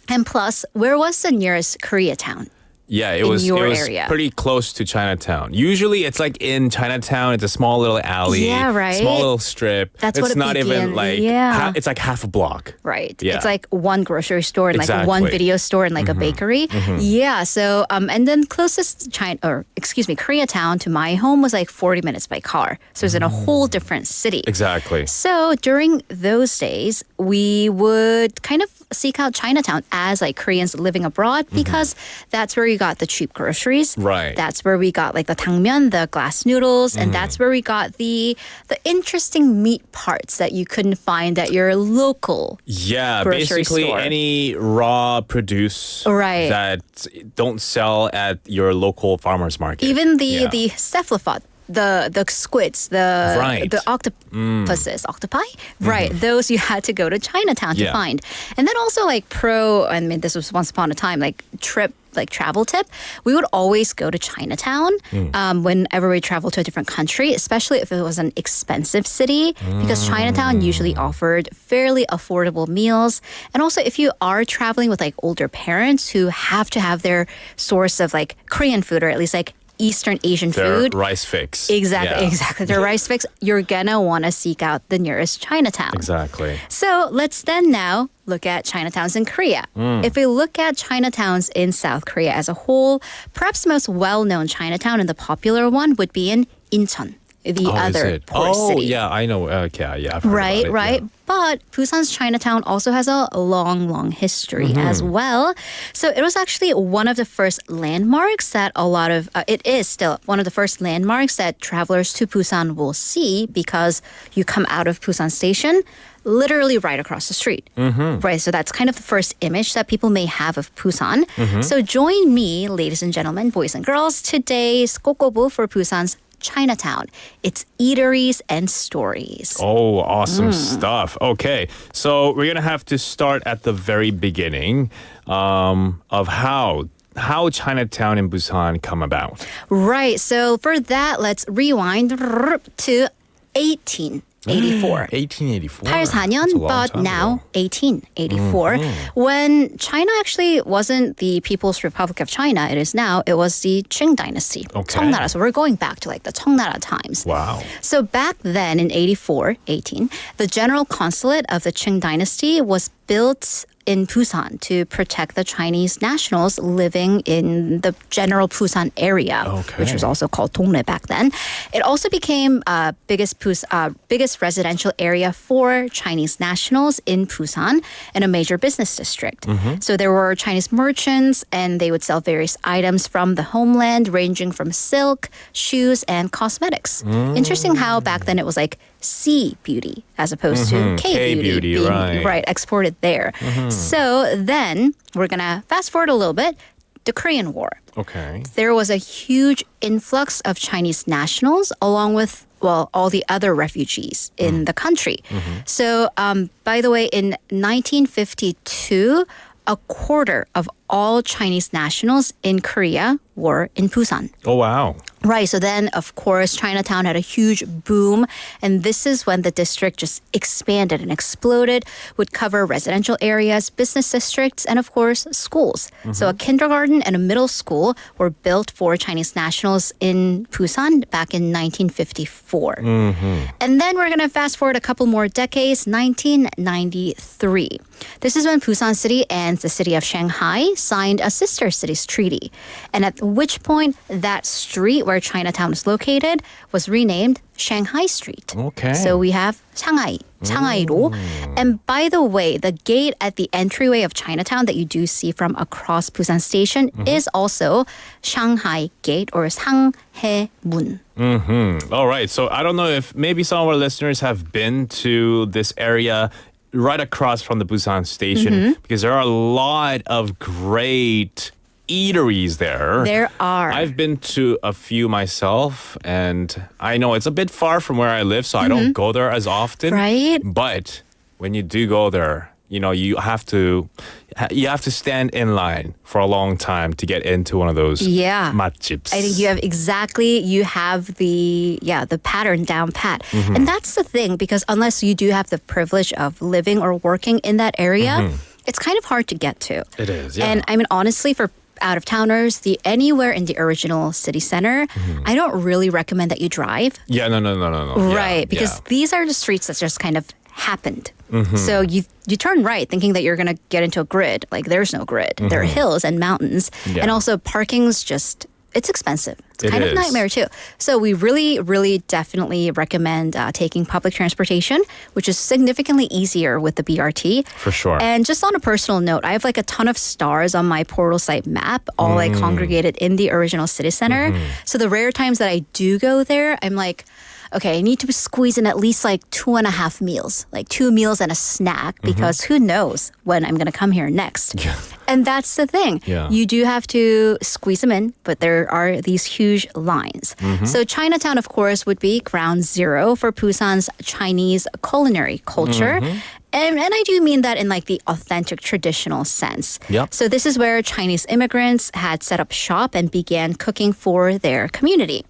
And plus, where was the nearest Koreatown? Yeah, it in was your it was area? pretty close to Chinatown. Usually it's like in Chinatown, it's a small little alley, Yeah, right. small little strip. That's it's what it not even began. like Yeah. it's like half a block. Right. Yeah. It's like one grocery store and like one Exactly. video store and like a bakery. Yeah. So and then closest Koreatown to my home was like 40 minutes by car. So it was in a whole different city. Exactly. So during those days, we would kind of seek out Chinatown as like Koreans living abroad because that's where you got the cheap groceries. Right. That's where we got like the tangmyeon, the glass noodles, and that's where we got the interesting meat parts that you couldn't find at your local. Yeah, grocery basically store. any raw produce Right. that don't sell at your local farmer's market. Even the Yeah. cephalopod, the squids, the Right. octopuses, octopi, right? Those you had to go to Chinatown to Yeah. find. And then also like this was once upon a time like travel tip, we would always go to Chinatown whenever we travel to a different country, especially if it was an expensive city, because Chinatown usually offered fairly affordable meals. And also if you are traveling with like older parents who have to have their source of like Korean food or at least like Eastern Asian Their food. rice fix. Exactly, Yeah. exactly. Their rice fix, you're gonna want to seek out the nearest Chinatown. Exactly. So let's then now look at Chinatowns in Korea. If we look at Chinatowns in South Korea as a whole, perhaps the most well-known Chinatown and the popular one would be in Incheon, the other port city. Yeah, I know. Okay, yeah, I've heard Right, about it, right. yeah. But Busan's Chinatown also has a long, long history as well. So it was actually one of the first landmarks that it is still one of the first landmarks that travelers to Busan will see because you come out of Busan Station literally right across the street. Right, so that's kind of the first image that people may have of Busan. So join me, ladies and gentlemen, boys and girls, today's 꼬.꼬.부 for Busan's Chinatown. It's eateries and stories. Oh, awesome stuff. Okay, so we're gonna have to start at the very beginning of how Chinatown in Busan come about. Right. So for that, let's rewind to 1884. 1884. 84년, That's a long but time now ago. 1884, when China actually wasn't the People's Republic of China, it is now, it was the Qing dynasty. Okay. 청나라. So we're going back to like the 청나라 times. Wow. So back then in 18, the general consulate of the Qing dynasty was built in Busan to protect the Chinese nationals living in the general Busan area, which was also called Dongnae back then. It also became biggest residential area for Chinese nationals in Busan and a major business district. So there were Chinese merchants and they would sell various items from the homeland ranging from silk, shoes, and cosmetics. Interesting how back then it was like C beauty as opposed to K beauty being right. exported there. So then we're gonna fast forward a little bit. The Korean War. Okay. There was a huge influx of Chinese nationals along with all the other refugees in the country. So by the way, in 1952, a quarter of all Chinese nationals in Korea were in Busan. Oh, wow. Right. So then, of course, Chinatown had a huge boom. And this is when the district just expanded and exploded, would cover residential areas, business districts, and of course, schools. So a kindergarten and a middle school were built for Chinese nationals in Busan back in 1954. And then we're going to fast forward a couple more decades, 1993. This is when Busan City and the city of Shanghai signed a sister cities treaty. And at which point, that street where Chinatown is located was renamed Shanghai Street. Okay. So we have Shanghai, Shanghai-로. And by the way, the gate at the entryway of Chinatown that you do see from across Busan Station is also Shanghai Gate or 상해문. All right. So I don't know if maybe some of our listeners have been to this area right across from the Busan Station because there are a lot of great eateries there. There are. I've been to a few myself, and I know it's a bit far from where I live, so I don't go there as often. Right. But when you do go there, you know, you have to stand in line for a long time to get into one of those 맛집s. I think you have the pattern down pat. And that's the thing, because unless you do have the privilege of living or working in that area, it's kind of hard to get to. It is, yeah. And I mean, honestly, for out-of-towners, anywhere in the original city center, I don't really recommend that you drive. Yeah, no. Right, because these are the streets that just kind of happened. So you turn right thinking that you're going to get into a grid. Like there's no grid. There are hills and mountains. Yeah. And also parking's just, it's expensive. It's kind of is. a nightmare too. So we really, really definitely recommend taking public transportation, which is significantly easier with the BRT. For sure. And just on a personal note, I have like a ton of stars on my portal site map, all like congregated in the original city center. So the rare times that I do go there, I'm like, okay, I need to squeeze in at least like 2.5 meals, like 2 meals and a snack, because who knows when I'm going to come here next. Yeah. And that's the thing. Yeah. You do have to squeeze them in, but there are these huge lines. So Chinatown, of course, would be ground zero for Busan's Chinese culinary culture. And I do mean that in like the authentic traditional sense. Yep. So this is where Chinese immigrants had set up shop and began cooking for their community.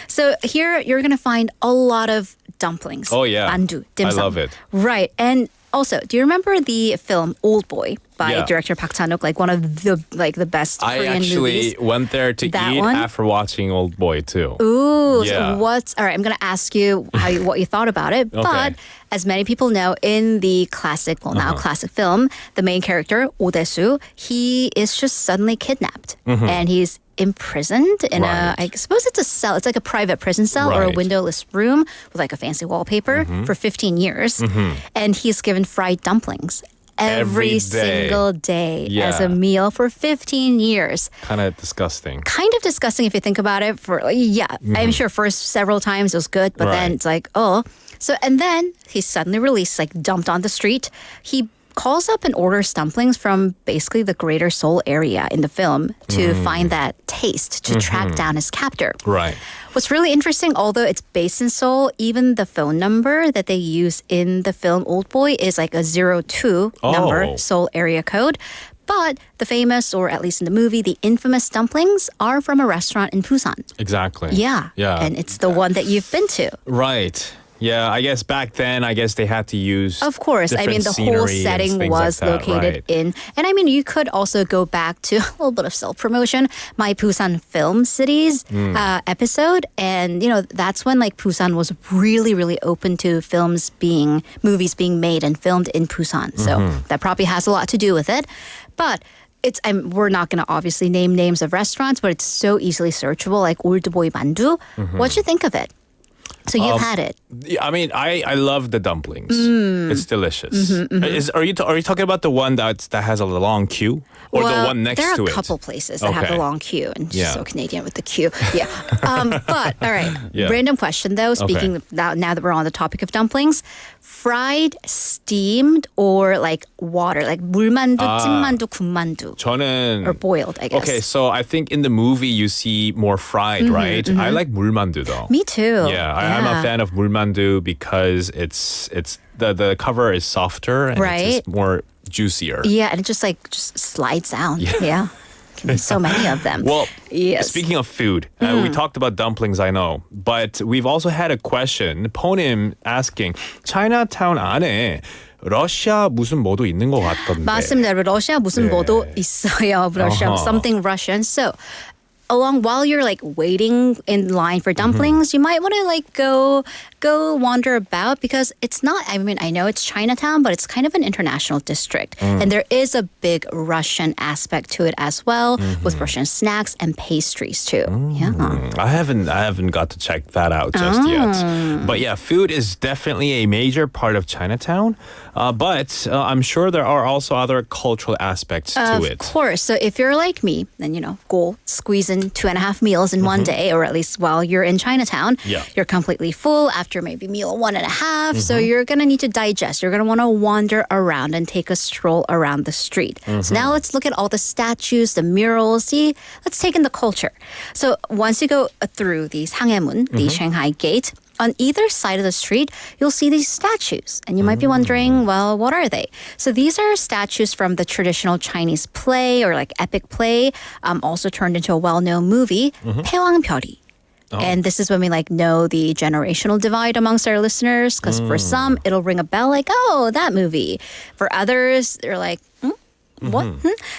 So here you're going to find a lot of dumplings. Oh, yeah. Mandu, dim I sum. love it. Right. And also, do you remember the film Old Boy by Yeah. director Park Chan-wook, like one of the best I Korean actually movies? went there to That eat one? after watching Old Boy too. Ooh, Yeah. so all right, I'm going to ask you what you thought about it. Okay. But as many people know, in the classic, now classic film, the main character, Oh Dae-soo, he is just suddenly kidnapped. And he's imprisoned in Right. I suppose it's a cell. It's like a private prison cell or a Right. windowless room with like a fancy wallpaper for 15 years. And he's given fried dumplings every Every day. single day as Yeah. a meal for 15 years. Kind of disgusting. Kind of disgusting if you think about it. I'm sure first several times it was good, but then Right. it's like, oh. So, and then he's suddenly released, like dumped on the street. He calls up and orders dumplings from basically the greater Seoul area in the film to find that taste, to track down his captor. Right. What's really interesting, although it's based in Seoul, even the phone number that they use in the film Old Boy is like a 02 number, Oh. Seoul area code. But the famous, or at least in the movie, the infamous dumplings are from a restaurant in Busan. Exactly. Yeah. Yeah. And it's the one that you've been to. Right. Yeah, I guess back then, they had to use. Of course. I mean, the whole setting was located in. And I mean, you could also go back to a little bit of self-promotion, my Busan Film Cities episode. And, that's when like Busan was really, really open to movies being made and filmed in Busan. So that probably has a lot to do with it. But we're not going to obviously name names of restaurants, but it's so easily searchable, like Old Boy Mandu. What'd you think of it? So you've had it. I mean, I love the dumplings. It's delicious. Are you talking about the one that has a long queue, or the one next to it? There are a couple places that have the long queue, and Yeah. so Canadian with the queue. Yeah. But all right, Yeah. random question though. Speaking now that we're on the topic of dumplings, fried, steamed, or like water, like 물만두, 찐만두, 군만두, 저는 or boiled, I guess. Okay, so I think in the movie you see more fried, right? I like 물만두 though. Me too. Yeah, I'm a fan of 물만두 because it's the cover is softer and Right. it's just more juicier. Yeah, and it just slides down. Yeah. Can be so many of them. Well, yes. speaking of food, we talked about dumplings, I know, but we've also had a question. Ponim asking, Chinatown 안에 러시아 무슨 뭐도 있는 것 같던데. 맞습니다. 러시아 무슨 뭐도 있어요. Russia, something Russian. So, while you're like waiting in line for dumplings, you might want to like go wander about, because it's not, I mean, I know it's Chinatown, but it's kind of an international district. And there is a big Russian aspect to it as well, with Russian snacks and pastries too. Yeah. I haven't got to check that out just yet. But yeah, food is definitely a major part of Chinatown. But I'm sure there are also other cultural aspects to it. Of course. So if you're like me, then, go squeeze in 2.5 meals in one day, or at least while you're in Chinatown. Yeah. You're completely full after maybe meal 1.5. So you're going to need to digest. You're going to want to wander around and take a stroll around the street. So now let's look at all the statues, the murals. See, let's take in the culture. So once you go through the 상해문, the Shanghai Gate, on either side of the street, you'll see these statues. And you might be wondering, well, what are they? So these are statues from the traditional Chinese play, or like epic play, also turned into a well-known movie, 패왕별이. And this is when we know the generational divide amongst our listeners, because for some, it'll ring a bell like, oh, that movie. For others, they're like, What?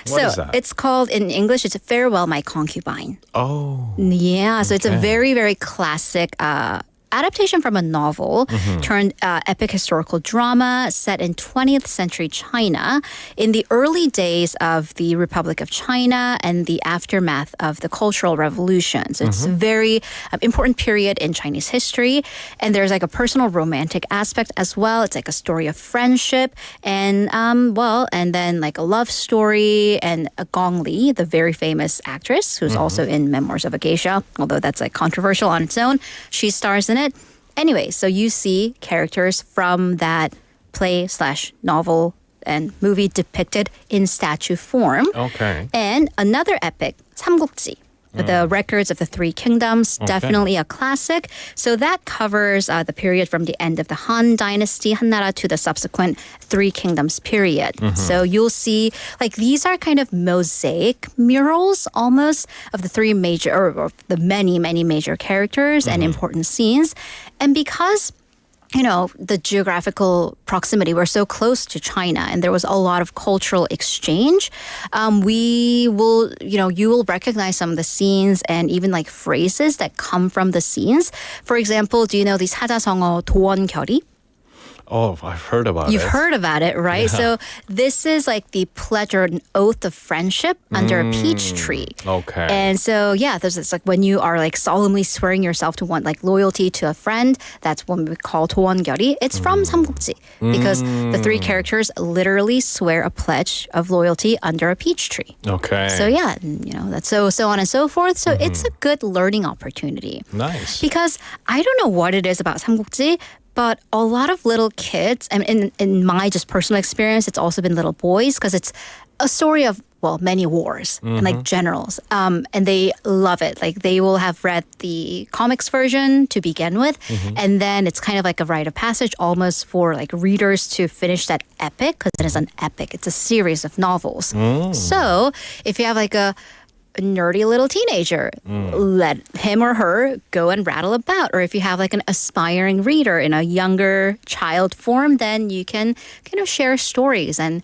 So What is that? it's called, in English, it's Farewell, My Concubine. Oh. Yeah, so it's a Okay. very, very classic adaptation from a novel turned epic historical drama set in 20th century China in the early days of the Republic of China and the aftermath of the Cultural Revolution. So it's a very important period in Chinese history. And there's like a personal romantic aspect as well. It's like a story of friendship and, and then like a love story. And Gong Li, the very famous actress who's also in Memoirs of a Geisha, although that's like controversial on its own, she stars in it. Anyway, so you see characters from that play/novel and movie depicted in statue form. Okay. And another epic, 삼국지. The Records of the Three Kingdoms, definitely a classic. So that covers the period from the end of the Han Dynasty, Hannara, to the subsequent Three Kingdoms period. So you'll see, like, these are kind of mosaic murals almost of the three major, or the many, many major characters and important scenes. And because the geographical proximity, we're so close to China and there was a lot of cultural exchange, you will recognize some of the scenes and even like phrases that come from the scenes. For example, do you know these 사자성어 도원결의? Oh, I've heard about You've it. heard about it, right? Yeah. So this is like the pledge or an oath of friendship under a peach tree. Okay. And so, there's this like when you are like solemnly swearing yourself to want like loyalty to a friend, that's what we call 도원결의. It's from 삼국지 because the three characters literally swear a pledge of loyalty under a peach tree. Okay. So that's so on and so forth. So it's a good learning opportunity. Nice. Because I don't know what it is about 삼국지, but a lot of little kids, and in my just personal experience, it's also been little boys because it's a story of, many wars and like generals. And they love it. Like they will have read the comics version to begin with. And then it's kind of like a rite of passage almost for like readers to finish that epic because it is an epic. It's a series of novels. So if you have like a nerdy little teenager, let him or her go and rattle about. Or if you have like an aspiring reader in a younger child form, then you can kind of share stories and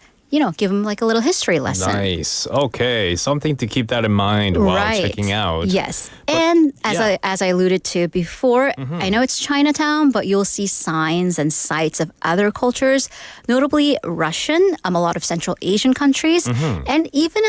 give them like a little history lesson. Nice. Okay. Something to keep that in mind while checking out. Yes. And as I alluded to before, I know it's Chinatown, but you'll see signs and sites of other cultures, notably Russian, a lot of Central Asian countries, and even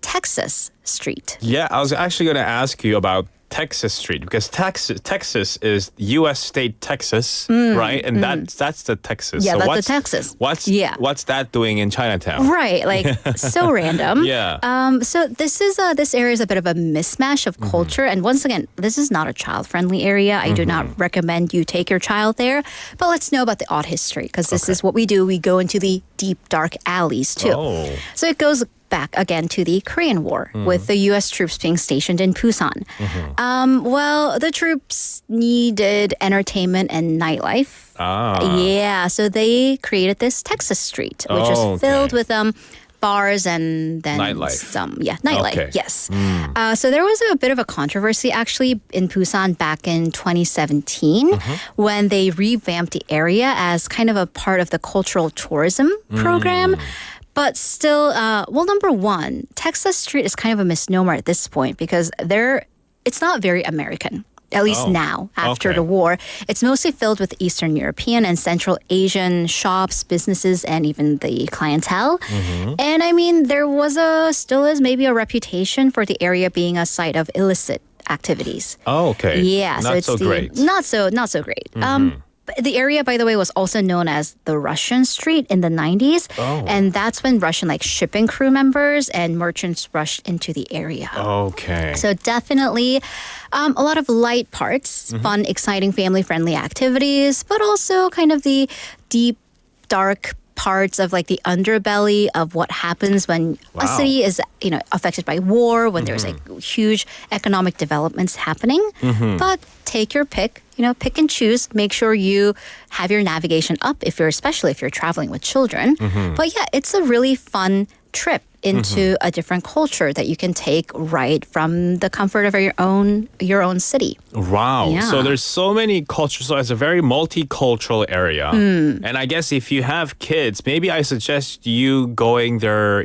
Texas street. Yeah, I was actually going to ask you about Texas Street because Texas is U.S. state Texas, right? And that's the Texas. Yeah, so that's what's the Texas. What's that doing in Chinatown? Right, like so random. Yeah. So this area is a bit of a mismatch of culture, and once again, this is not a child-friendly area. I do not recommend you take your child there. But let's know about the odd history because this is what we do. We go into the deep, dark alleys too. Oh. So it goes back again to the Korean War with the U.S. troops being stationed in Busan. The troops needed entertainment and nightlife. Yeah, so they created this Texas Street, which is filled with bars and then nightlife. Nightlife. Okay. Yes. So there was a bit of a controversy actually in Busan back in 2017 when they revamped the area as kind of a part of the cultural tourism program. But still, number one, Texas Street is kind of a misnomer at this point because it's not very American. At least now, after the war. It's mostly filled with Eastern European and Central Asian shops, businesses, and even the clientele. And I mean, there still is maybe a reputation for the area being a site of illicit activities. Oh, okay. Yeah. Not so great. Not so great. The area, by the way, was also known as the Russian Street in the 90s. And that's when Russian shipping crew members and merchants rushed into the area. Okay. So definitely a lot of light parts, fun, exciting, family-friendly activities, but also kind of the deep, dark parts of like the underbelly of what happens when a city is affected by war, when there's like huge economic developments happening. But take your pick, pick and choose. Make sure you have your navigation up especially if you're traveling with children. But yeah, it's a really fun trip into a different culture that you can take right from the comfort of your own city. Wow. Yeah. So there's so many cultures. So it's a very multicultural area. And I guess if you have kids, maybe I suggest you going there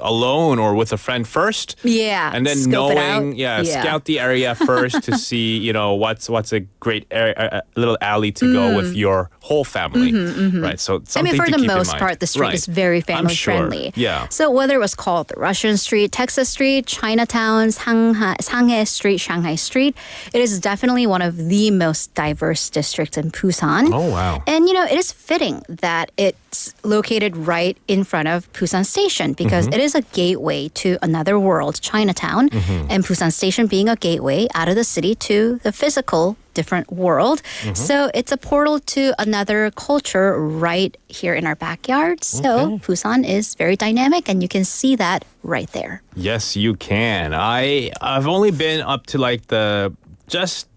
alone or with a friend first. Yeah. And then scope it knowing, out. scout the area first to see, what's a great area, little alley to go with your whole family. Right. So something for to the keep in most mind. part, the street is very family friendly. Yeah. So whether it was called the Russian Street, Texas Street, Chinatown, Shanghai Street, Shanghai Street, it is definitely one of the most diverse districts in Busan. Oh, wow. And, it is fitting that it's located right in front of Busan Station because it is a gateway to another world, Chinatown, and Busan Station being a gateway out of the city to the physical different world. So it's a portal to another culture right here in our backyard. So Busan is very dynamic and you can see that right there. Yes, you can. I've only been up to like the just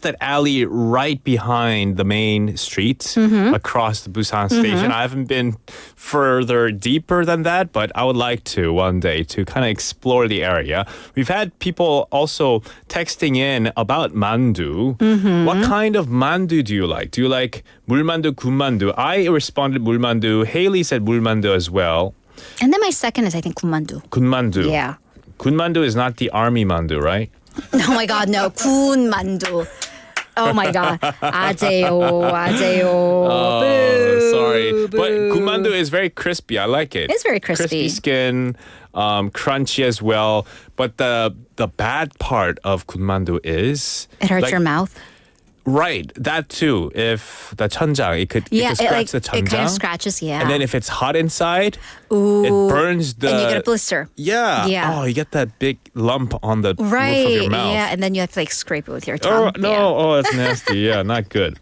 that alley right behind the main street across the Busan station. I haven't been further deeper than that, but I would like to one day to kind of explore the area. We've had people also texting in about mandu. What kind of mandu do you like? Do you like 물만두, 군만두? I responded 물만두. Haley said 물만두 as well. And then my second is, I think, 군만두. 군만두. Yeah. 군만두 is not the army mandu, right? Oh my God, no. 군만두. Oh my God. 아재요. Oh, sorry. But 군만두 is very crispy. I like it. It's very crispy. Crispy skin, crunchy as well. But the bad part of 군만두 is... It hurts your mouth. Right, that too. If the 천장, it could scratch the 천장. It kind of scratches, yeah. And then if it's hot inside, Ooh. it burns the... And you get a blister. Yeah. Yeah. Oh, you get that big lump on the roof of your mouth. Yeah, and then you have to scrape it with your tongue. Oh, no. Yeah. Oh, it's nasty. Yeah, not good.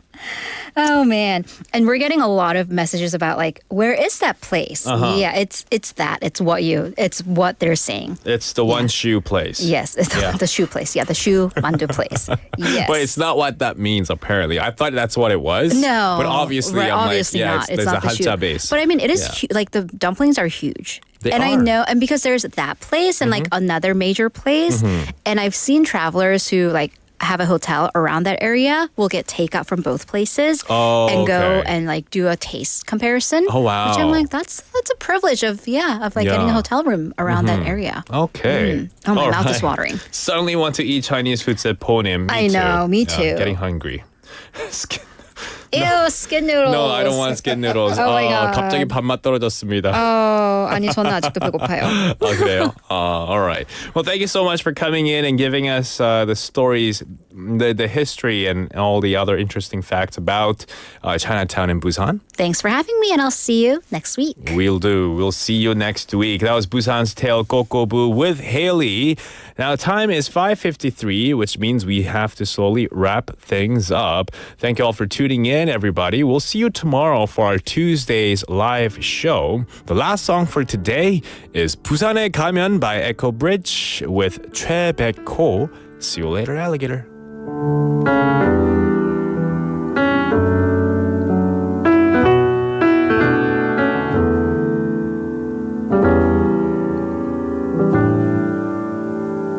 Oh man. And we're getting a lot of messages about where is that place? Yeah, it's that. It's what they're saying. It's the one shoe place. Yes, it's the shoe place. Yeah, the shoe mandu place. Yes. But it's not what that means apparently. I thought that's what it was. No. But obviously obviously not. there's not a the shoe. 한자 base. But I mean it is the dumplings are huge. They and are. I know, and because there's that place and another major place, and I've seen travelers who have a hotel around that area will get takeout from both places and go and do a taste comparison. Oh wow! Which I'm like, that's a privilege of getting a hotel room around that area. Okay. Oh, my All mouth is right. watering. Suddenly want to eat Chinese food. Said Ponim. I know, me too. Getting hungry. Ew, skin noodles. No, I don't want skin noodles. Oh my God. 갑자기 밥맛 떨어졌습니다. 아니 저는 아직도 배고파요. 그래요? All right. Well, thank you so much for coming in and giving us the stories, the history, and all the other interesting facts about Chinatown in Busan. Thanks for having me, and I'll see you next week. We'll do. We'll see you next week. That was Busan's Tale 꼬.꼬.부 with Haley. Now, time is 5:53, which means we have to slowly wrap things up. Thank you all for tuning in, everybody. We'll see you tomorrow for our Tuesday's live show. The last song for today is 부산에 가면 by Echo Bridge with 최백호. See you later, alligator.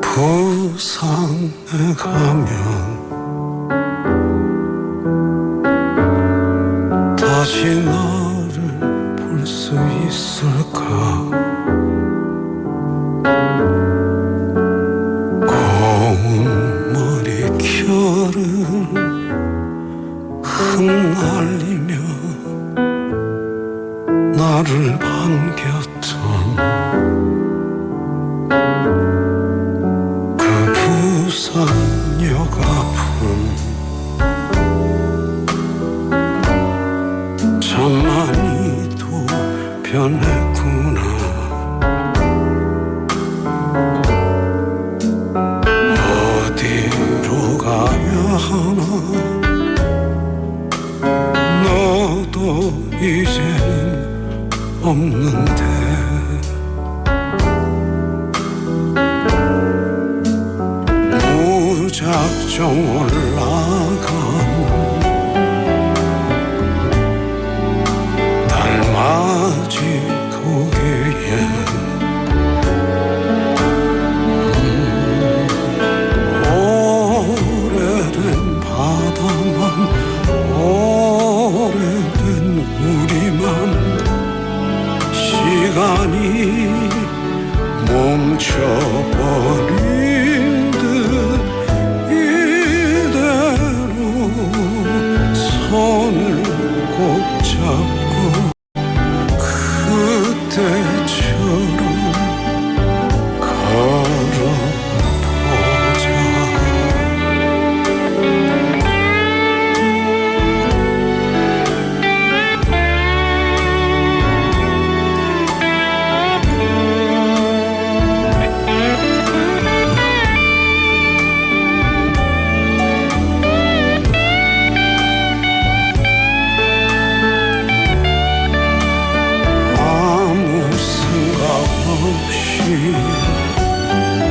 부산에 가면 다시 너를 볼 수 있을까 고운 머리결을 흩날리며 나를 반겼던 부산역 앞은 참 많이도 변했구나 어디로 가야 하나 너도 이제는 없는데 무작정 올라가